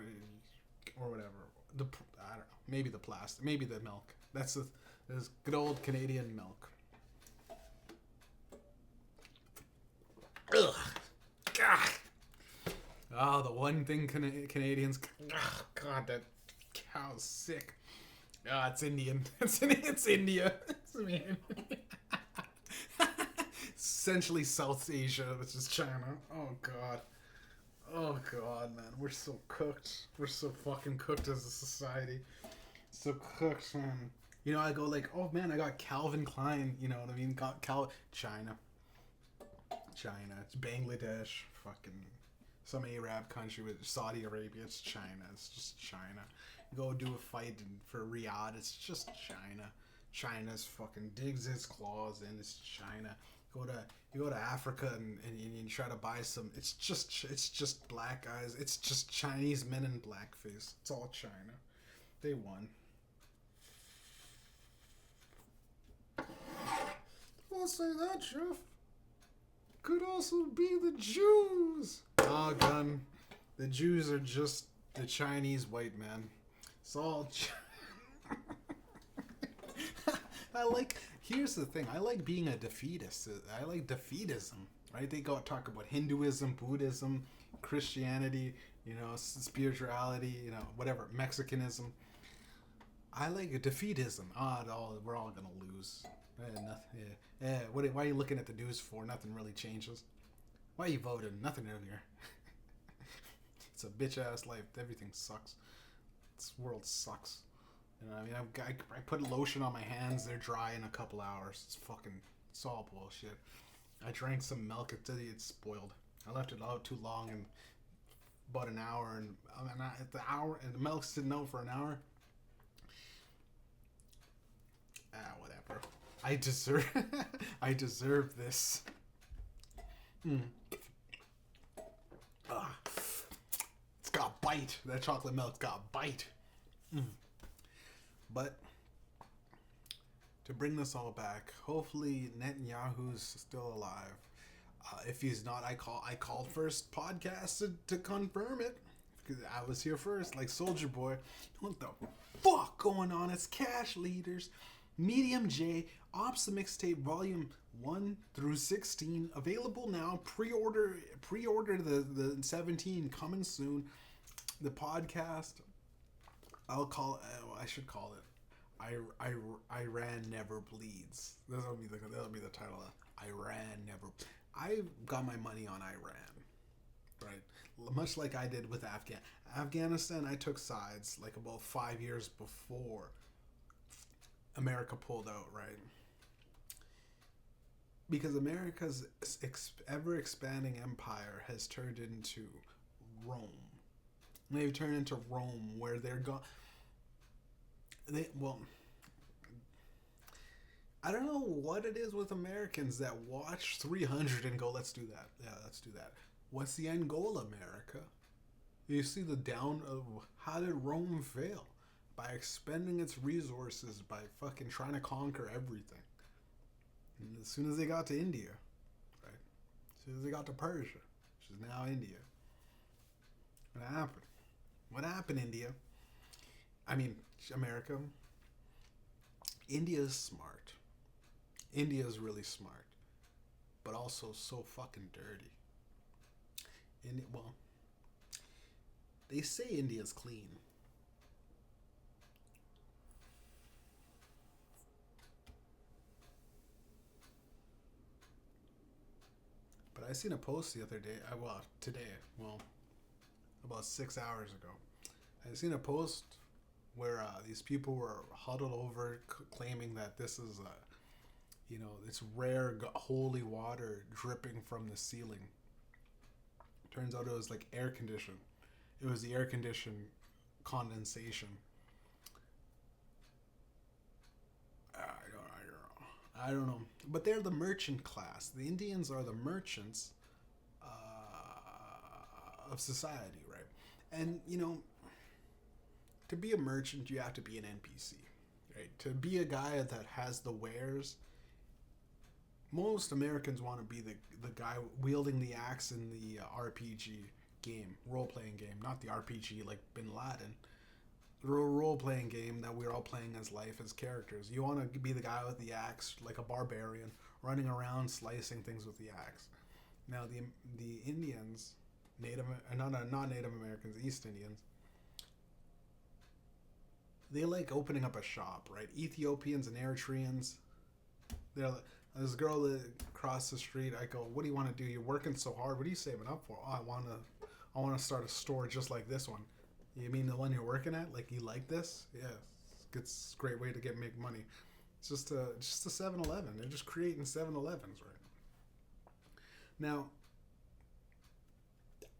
whatever. I don't know. Maybe the plastic, maybe the milk. This good old Canadian milk. Ugh. God. Oh, the one thing Canadians. Oh, God, that cow's sick. Ah, it's Indian. It's India. It's Indian. Essentially South Asia, which is China. Oh, God. Oh, God, man. We're so cooked. We're so fucking cooked as a society. So cooked, man. You know, I go like, oh, man, I got Calvin Klein. You know what I mean? Got China. It's Bangladesh. Fucking some Arab country with Saudi Arabia. It's China. It's just China. You go do a fight for Riyadh. It's just China. China's fucking digs its claws in. It's China. You go to Africa and you try to buy some. It's just black guys. It's just Chinese men in blackface. It's all China. They won. I'll say that, Jeff. Could also be the Jews. Oh, gun. The Jews are just the Chinese white man. It's all. Here's the thing. I like being a defeatist. I like defeatism, right? They talk about Hinduism, Buddhism, Christianity, spirituality, whatever, Mexicanism. I like a defeatism. We're all gonna lose. Why are you looking at the news for? Nothing really changes. Why are you voting? Nothing earlier. It's a bitch ass life. Everything sucks. This world sucks. I mean, I put lotion on my hands. They're dry in a couple hours. It's all bullshit. I drank some milk. It's spoiled. I left it out too long, and about an hour, and the milk sitting out for an hour. Whatever. I deserve this. It's got bite. That chocolate milk's got bite. But to bring this all back. Hopefully Netanyahu's still alive. If he's not, I called first podcast to confirm it. Because I was here first, like Soldier Boy. What the fuck going on? It's Cash Leaders, Mediumjay, Ops the Mixtape Volume 1 through 16. Available now. Pre-order the 17 coming soon. The podcast, I should call it Iran Never Bleeds. That'll be the title. Iran Never. I got my money on Iran, right? Much like I did with Afghanistan. I took sides like about 5 years before America pulled out, right? Because America's ever expanding empire has turned into Rome. They've turned into Rome, where they're gone. I don't know what it is with Americans that watch 300 and go, let's do that. Yeah, let's do that. What's the end goal, America? You see the down of how did Rome fail? By expending its resources, by fucking trying to conquer everything. And as soon as they got to India, right? As soon as they got to Persia, which is now India, what happened? What happened, India? I mean, America. India is smart. India is really smart, but also so fucking dirty. They say India's clean. But I seen a post the other day. Today. About 6 hours ago. I seen a post where these people were huddled over, claiming that this is it's rare holy water dripping from the ceiling. Turns out it was like air conditioned. It was the air conditioned condensation. I don't know. But they're the merchant class. The Indians are the merchants of society, right? And, to be a merchant, you have to be an NPC, right? To be a guy that has the wares, most Americans want to be the guy wielding the axe in the RPG game, role-playing game, not the RPG like Bin Laden. The role-playing game that we're all playing as life as characters. You want to be the guy with the axe, like a barbarian, running around slicing things with the axe. Now the Indians, not Native Americans, East Indians, they like opening up a shop, right? Ethiopians and Eritreans, this girl that across the street, I go, what do you want to do? You're working so hard. What are you saving up for? Oh, I want to start a store just like this one. You mean the one you're working at? Like, you like this? Yeah, it's a great way to make money. It's just a 7-Eleven. They're just creating 7-Elevens, right? Now,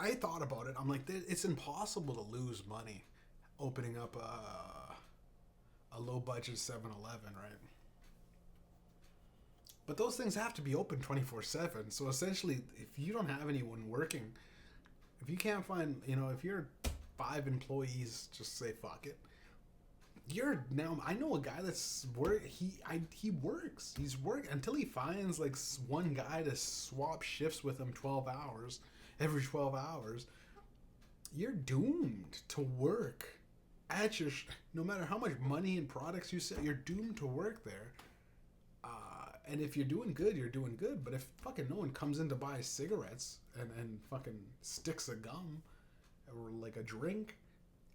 I thought about it. I'm like, it's impossible to lose money opening up a low-budget 7-Eleven, right? But those things have to be open 24/7. So essentially, if you don't have anyone working, if you can't find, if you're 5 employees, just say fuck it. I know a guy that's he works. He's work until he finds like one guy to swap shifts with him every 12 hours. You're doomed to work at no matter how much money and products you sell, you're doomed to work there. And if you're doing good, you're doing good. But if fucking no one comes in to buy cigarettes and fucking sticks of gum or like a drink,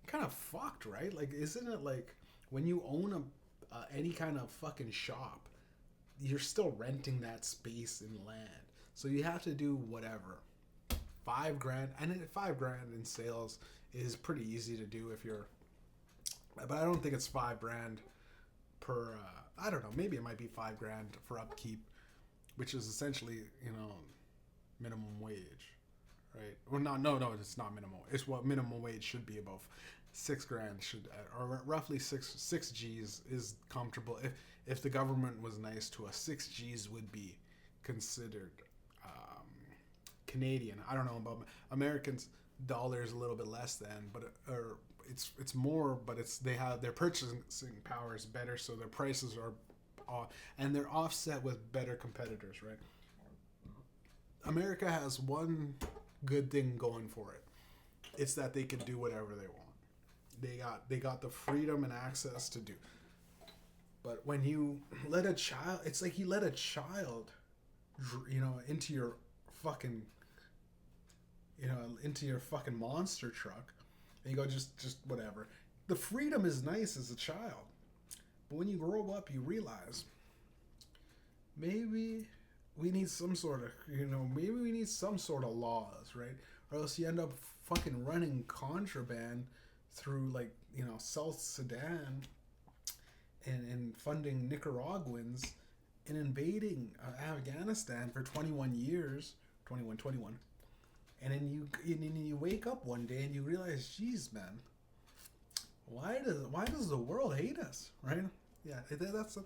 kind of fucked, right? Like, isn't it like when you own any kind of fucking shop, you're still renting that space in land. So you have to do whatever. $5,000, and $5,000 in sales is pretty easy to do but I don't think it's $5,000 per. I don't know. Maybe it might be $5,000 for upkeep, which is essentially minimum wage, right? Well, no, it's not minimum. It's what minimum wage should be above. $6,000 should, or roughly six G's is comfortable. If the government was nice to us, 6 G's would be considered Canadian. I don't know about Americans. Dollars a little bit less than, but it's more, but they have their purchasing power is better, so their prices are and they're offset with better competitors, right? America has one good thing going for it. It's that they can do whatever they want. They got the freedom and access to do. But when you let a child, it's like you let a child, into your fucking, into your fucking monster truck, and you go just whatever. The freedom is nice as a child, but when you grow up, you realize maybe we need some sort of, maybe we need some sort of laws, right? Or else you end up fucking running contraband through South Sudan and funding Nicaraguans and invading Afghanistan for 21 years, 21. And then you wake up one day and you realize, geez, man, why does the world hate us, right? Yeah, that's a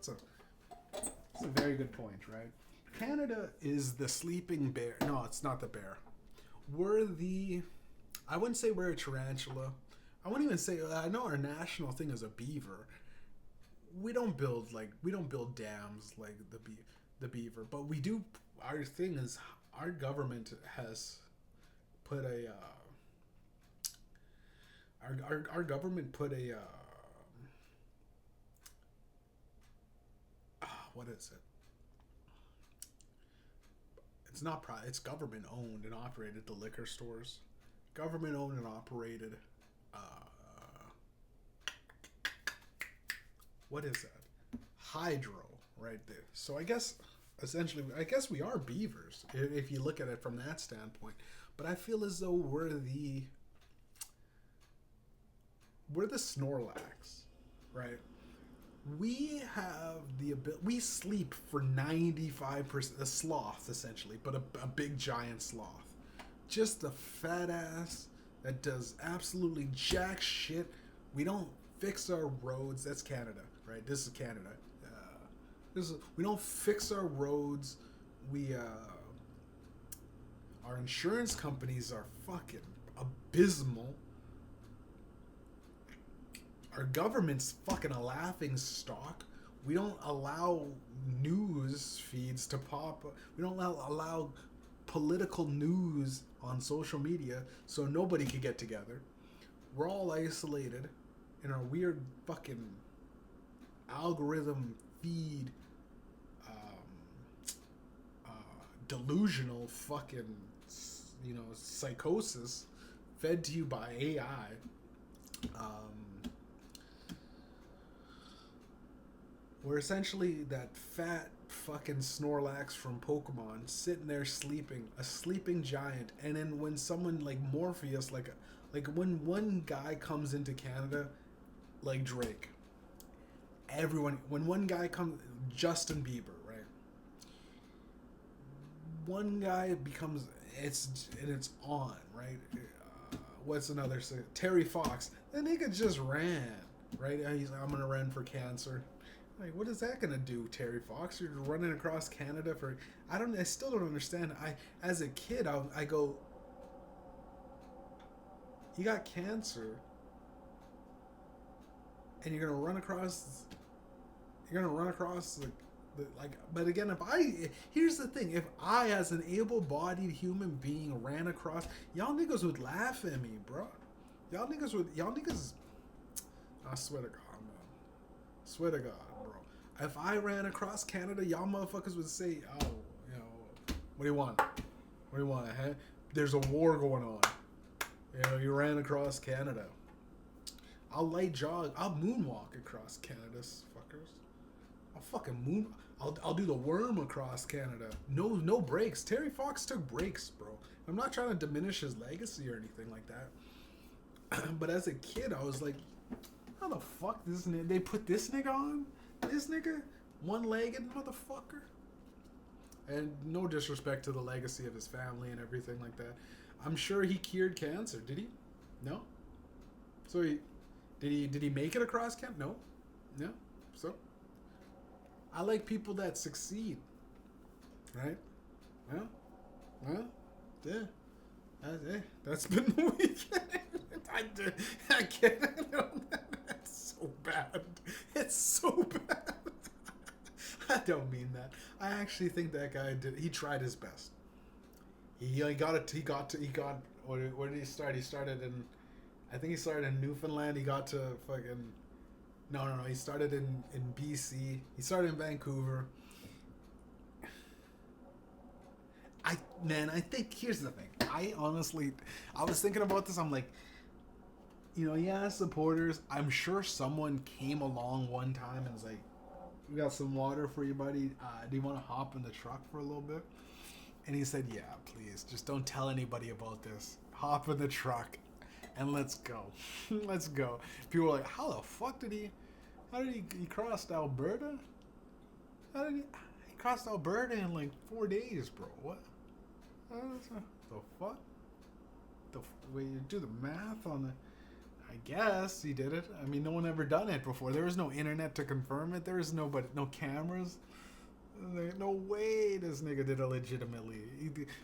very good point, right? Canada is the sleeping bear. No, it's not the bear. I wouldn't say we're a tarantula. I wouldn't even say, I know our national thing is a beaver. We don't build dams like the beaver, but we do. Our thing is our government has put our government put what is it? It's not private. It's government owned and operated. The liquor stores, government owned and operated. What is that? Hydro, right there. So I guess essentially, we are beavers if you look at it from that standpoint. But I feel as though we're the Snorlax, right? We have the ability. We sleep for 95%. A sloth, essentially, but a big giant sloth, just a fat ass that does absolutely jack shit. We don't fix our roads. That's Canada, right? This is Canada. We don't fix our roads. Our insurance companies are fucking abysmal. Our government's fucking a laughing stock. We don't allow news feeds to pop. We don't allow political news on social media, so nobody can get together. We're all isolated in our weird fucking algorithm feed, delusional fucking, psychosis fed to you by AI. We're essentially that fat fucking Snorlax from Pokemon sitting there sleeping, a sleeping giant. And then when someone like Morpheus, like when one guy comes into Canada, like Drake, when one guy comes, Justin Bieber, right? One guy becomes, it's on, right? What's another? Terry Fox. That nigga just ran, right? He's like, I'm gonna run for cancer. Like, what is that gonna do, Terry Fox? You're running across Canada for... I still don't understand. As a kid, I go, you got cancer, and you're gonna run across the but again, here's the thing, if I, as an able-bodied human being, ran across, y'all niggas would laugh at me, bro. Y'all niggas, I swear to God, man. Swear to God, bro. If I ran across Canada, y'all motherfuckers would say, oh, what do you want? What do you want, huh? There's a war going on. You ran across Canada. I'll light jog. I'll moonwalk across Canada, fuckers. I'll fucking I'll do the worm across Canada. No breaks. Terry Fox took breaks, bro. I'm not trying to diminish his legacy or anything like that. But as a kid, I was like, how the fuck they put this nigga on? This nigga? One-legged motherfucker? And no disrespect to the legacy of his family and everything like that. I'm sure he cured cancer. Did he? No? So did he make it across Canada? No. No? So? I like people that succeed. Right? Well, yeah. That's been the weekend. I can't. It's so bad. It's so bad. don't mean that. I actually think that guy did. He tried his best. He got it. He got. Where did he start? He started in. I think he started in Newfoundland. He got to fucking. No. He started in BC. He started in Vancouver. I think here's the thing. I was thinking about this. I'm like, he has supporters. I'm sure someone came along one time and was like, "We got some water for you, buddy. Do you want to hop in the truck for a little bit?" And he said, "Yeah, please. Just don't tell anybody about this. Hop in the truck, and let's go. Let's go." People were like, "How the fuck did he? How did he crossed Alberta? How did he crossed Alberta in like 4 days, bro? What? The fuck? The way you do the math on the." I guess he did it. I mean, no one ever done it before. There was no internet to confirm it. There was no cameras. No way this nigga did it legitimately.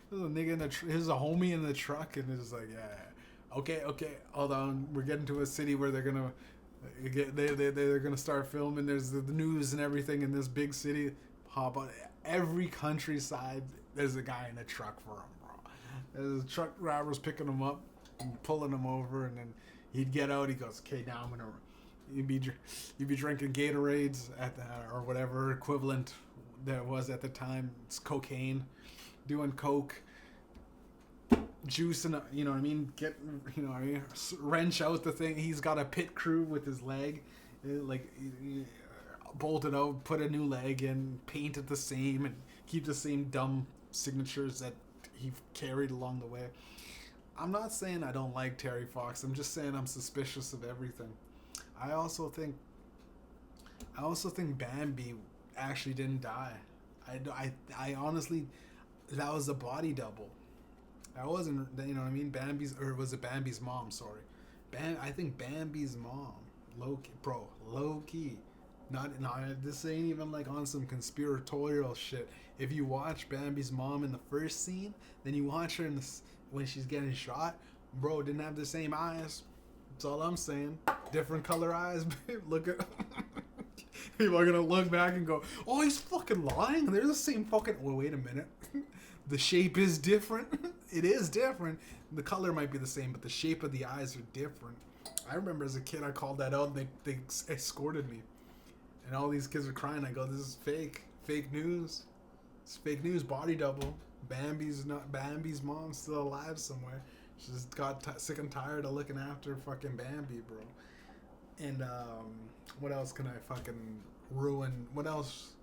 There's a nigga here's a homie in the truck, and it's like, yeah, okay, hold on. We're getting to a city where they're gonna they're gonna start filming. There's the news and everything in this big city. Hop on every countryside. There's a guy in a truck for him, bro. There's truck drivers picking him up and pulling him over, and then he'd get out. He goes, "Okay, now I'm gonna." You'd be drinking Gatorades or whatever equivalent there was at the time. It's cocaine, doing coke, juicing. You know what I mean? Wrench out the thing. He's got a pit crew with his leg, like bolt it out, put a new leg in, paint it the same, and keep the same dumb signatures that he carried along the way. I'm not saying I don't like Terry Fox. I'm just saying I'm suspicious of everything. I also think Bambi actually didn't die. I honestly, that was a body double. That wasn't, you know what I mean? Was it Bambi's mom? Sorry, I think Bambi's mom. Low key. Not this ain't even like on some conspiratorial shit. If you watch Bambi's mom in the first scene, then you watch her when she's getting shot, bro, didn't have the same eyes. That's all I'm saying. Different color eyes, babe. Look at people are gonna look back and go, "Oh, he's fucking lying. They're the same fucking." Well, wait a minute. The shape is different. It is different. The color might be the same, but the shape of the eyes are different. I remember as a kid, I called that out, and they escorted me, and all these kids are crying. I go, "This is fake news. It's fake news. Body double. Bambi's mom's still alive somewhere. She just got sick and tired of looking after fucking Bambi, bro." And what else can I fucking ruin? What else?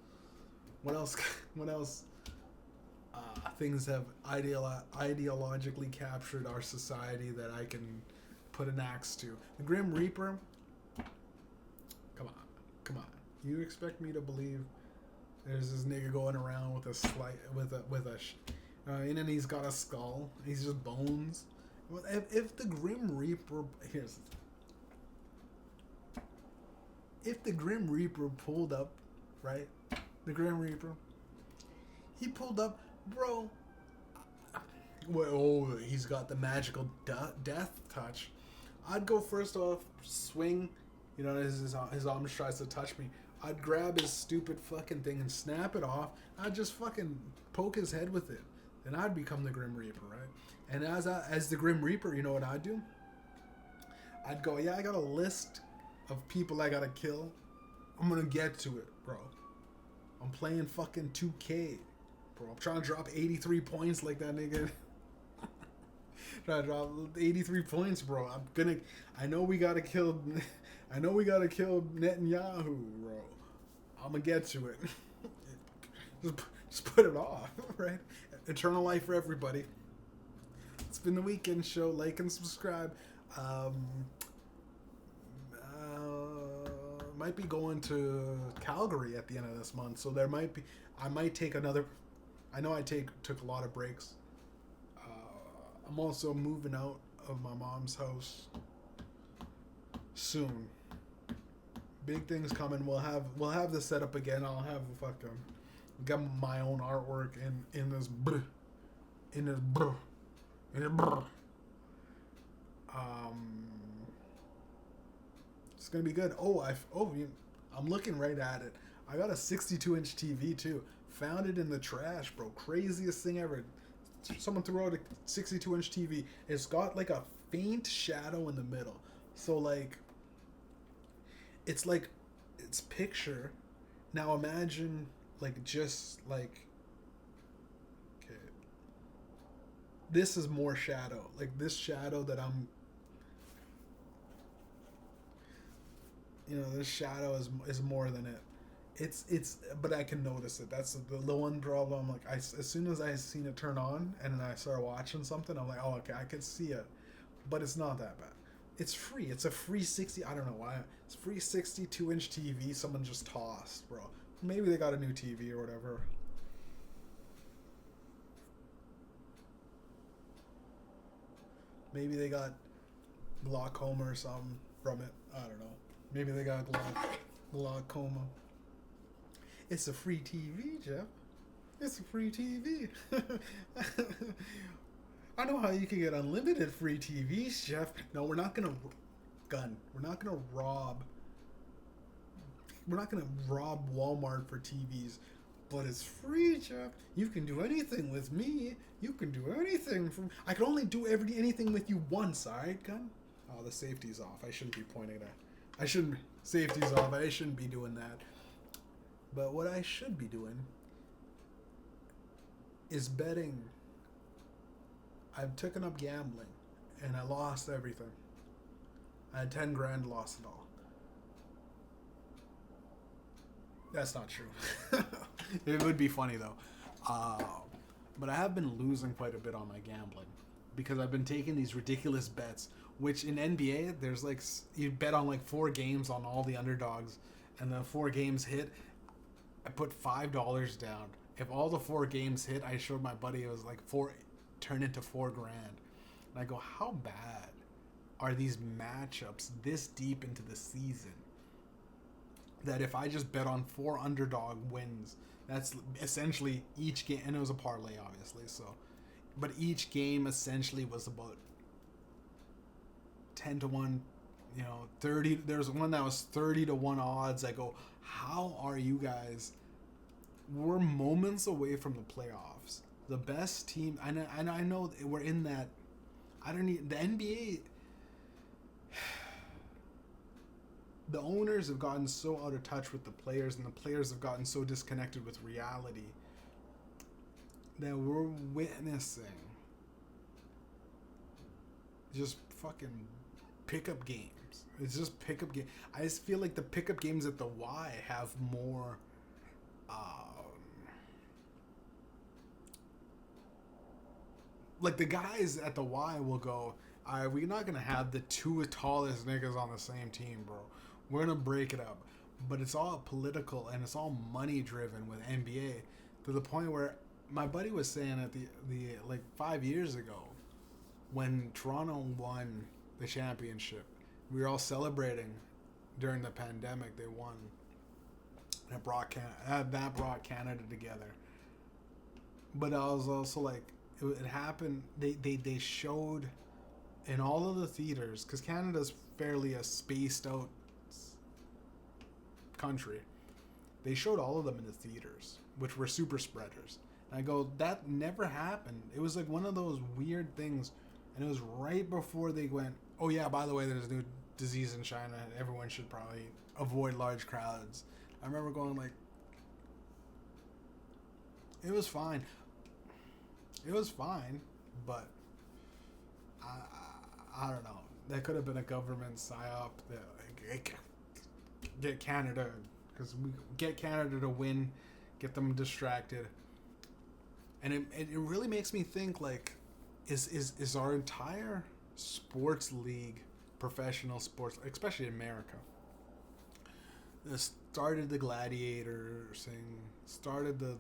Things have ideologically captured our society that I can put an axe to. The Grim Reaper. Come on. You expect me to believe there's this nigga going around with and then he's got a skull. He's just bones. Well, if the Grim Reaper if the Grim Reaper pulled up, right? The Grim Reaper, he pulled up, bro. Well, he's got the magical death touch. I'd go first off, swing. His arm tries to touch me. I'd grab his stupid fucking thing and snap it off. I'd just fucking poke his head with it. Then I'd become the Grim Reaper, right? And as the Grim Reaper, you know what I'd do? I'd go, yeah, I got a list of people I gotta kill. I'm gonna get to it, bro. I'm playing fucking 2K, bro. I'm trying to drop 83 points like that nigga. Trying to drop 83 points, bro. I know we gotta kill Netanyahu, bro. I'm gonna get to it. Just put it off, right? Eternal life for everybody. It's been the Weekend Show. Like and subscribe. Might be going to Calgary at the end of this month, so I might take another. I know I took a lot of breaks. I'm also moving out of my mom's house soon. Big things coming. We'll have this set up again. I'll have get my own artwork in this. It's gonna be good. I'm looking right at it. I got a 62-inch TV too. Found it in the trash, bro. Craziest thing ever. Someone threw out a 62-inch TV. It's got like a faint shadow in the middle. So like it's picture. Now imagine like just like okay. This is more shadow. Like this shadow that I'm this shadow is more than it. It's but I can notice it. That's the one problem. Like as soon as I seen it turn on and then I started watching something, I'm like, oh okay, I can see it, but it's not that bad. It's free. It's a free 60. I don't know why. It's free 62-inch TV. Someone just tossed, bro. Maybe they got a new TV or whatever. Maybe they got glaucoma or something from it. I don't know. Maybe they got glaucoma. It's a free TV, Jeff. It's a free TV. I know how you can get unlimited free TVs, Jeff. No, we're not gonna We're not gonna rob. We're not gonna rob Walmart for TVs, but it's free, Jeff. You can do anything with me. You can do anything from. I can only do anything with you once, alright, gun? Oh, the safety's off. I shouldn't be pointing that. I shouldn't. Safety's off. I shouldn't be doing that. But what I should be doing is betting. I've taken up gambling, and I lost everything. I had 10 grand, lost it all. That's not true. It would be funny though. But I have been losing quite a bit on my gambling because I've been taking these ridiculous bets. Which in NBA, there's like you bet on like 4 games on all the underdogs, and the 4 games hit. I put $5 down. If all the 4 games hit, I showed my buddy it was like 4, turned into 4 grand. And I go, how bad are these matchups this deep into the season? That if I just bet on 4 underdog wins, that's essentially each game, and it was a parlay, obviously. So, but each game essentially was about 10 to 1, 30. There's one that was 30 to 1 odds. I go, how are you guys? We're moments away from the playoffs. The best team, and I know we're in that. I don't need the NBA. The owners have gotten so out of touch with the players, and the players have gotten so disconnected with reality that we're witnessing just fucking pickup games. It's just pickup game. I just feel like the pickup games at the Y have more. Like the guys at the Y will go, all right, we're not gonna have the 2 tallest niggas on the same team, bro. We're gonna break it up. But it's all political and it's all money driven with NBA to the point where my buddy was saying at the like 5 years ago when Toronto won the championship, we were all celebrating during the pandemic. They won. That brought Canada together. But I was also like, it happened. They showed in all of the theaters, because Canada's fairly a spaced out country. They showed all of them in the theaters, which were super spreaders. And I go, that never happened. It was like one of those weird things, and it was right before they went, oh yeah, by the way, there's a new disease in China, and everyone should probably avoid large crowds. I remember going like, it was fine. It was fine, but I don't know. That could have been a government psyop that like, get Canada, because we get Canada to win, get them distracted, and it really makes me think like, is our entire sports league, professional sports, especially in America, this started the gladiator thing, started the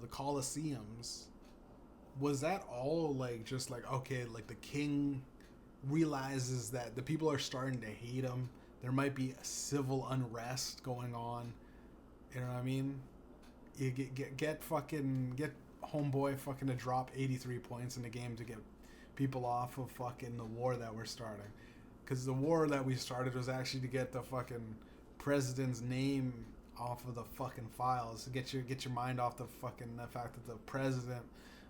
the Colosseums. Was that all like just like, okay, like the king realizes that the people are starting to hate him, there might be a civil unrest going on, you know what I mean? You get homeboy fucking to drop 83 points in the game to get people off of fucking the war that we're starting. because the war that we started was actually to get the fucking president's name off of the fucking files, to get your mind off the fact that the president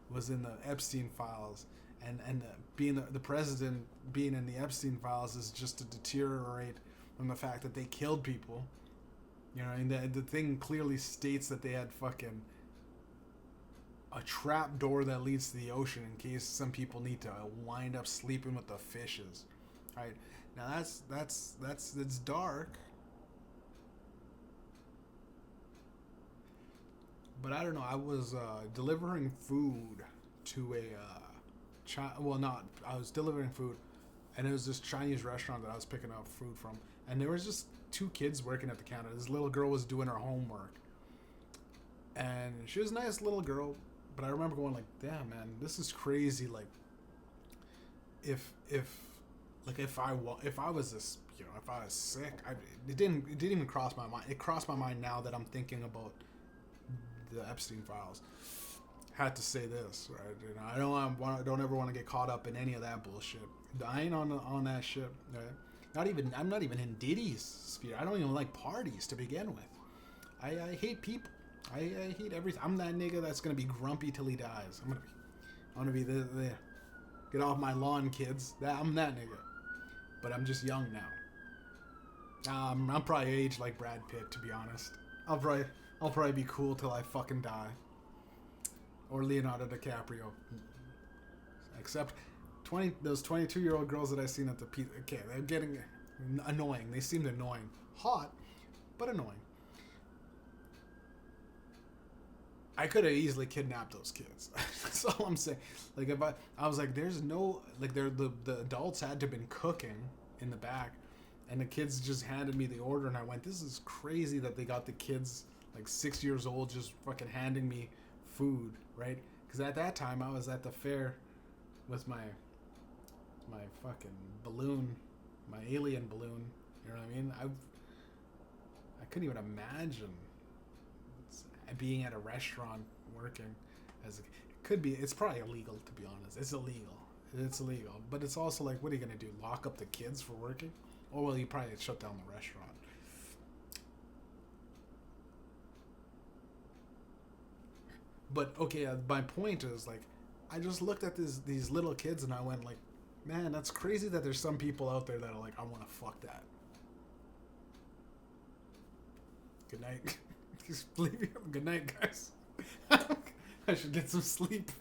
was in the Epstein files, and being the president being in the Epstein files is just to deteriorate from the fact that they killed people. You know, and the thing clearly states that they had fucking a trap door that leads to the ocean in case some people need to wind up sleeping with the fishes. Right now, that's dark. But I don't know. I was delivering food to I was delivering food, and it was this Chinese restaurant that I was picking up food from, and there was just two kids working at the counter. This little girl was doing her homework, and she was a nice little girl, but I remember going like, "Damn, man, this is crazy." Like, if I was this, you know, if I was sick, it didn't even cross my mind. It crossed my mind now that I'm thinking about the Epstein files. Had to say this, right? You know, I don't ever want to get caught up in any of that bullshit. I ain't on that shit, right? I'm not even in Diddy's sphere. I don't even like parties to begin with. I hate people. I hate everything. I'm that nigga that's gonna be grumpy till he dies. I'm gonna be the get off my lawn, kids. I'm that nigga. But I'm just young now. I'm probably aged like Brad Pitt, to be honest. I'll probably be cool till I fucking die. Or Leonardo DiCaprio. Except those 22-year-old girls that I seen at the pizza. Okay, they're getting annoying. They seemed annoying. Hot, but annoying. I could have easily kidnapped those kids. That's all I'm saying. Like, if I was like, there's no, like, the adults had to have been cooking in the back, and the kids just handed me the order, and I went, this is crazy that they got the kids, like, 6 years old, just fucking handing me food, right? Because at that time, I was at the fair with my fucking balloon, my alien balloon, you know what I mean? I couldn't even imagine being at a restaurant working it's probably illegal, to be honest. It's illegal, but it's also like, what are you gonna do, lock up the kids for working? Or well, you probably shut down the restaurant. But okay, my point is, like, I just looked at these little kids and I went like, man, that's crazy that there's some people out there that are like, I want to fuck that. Good night. Good night, guys. I should get some sleep.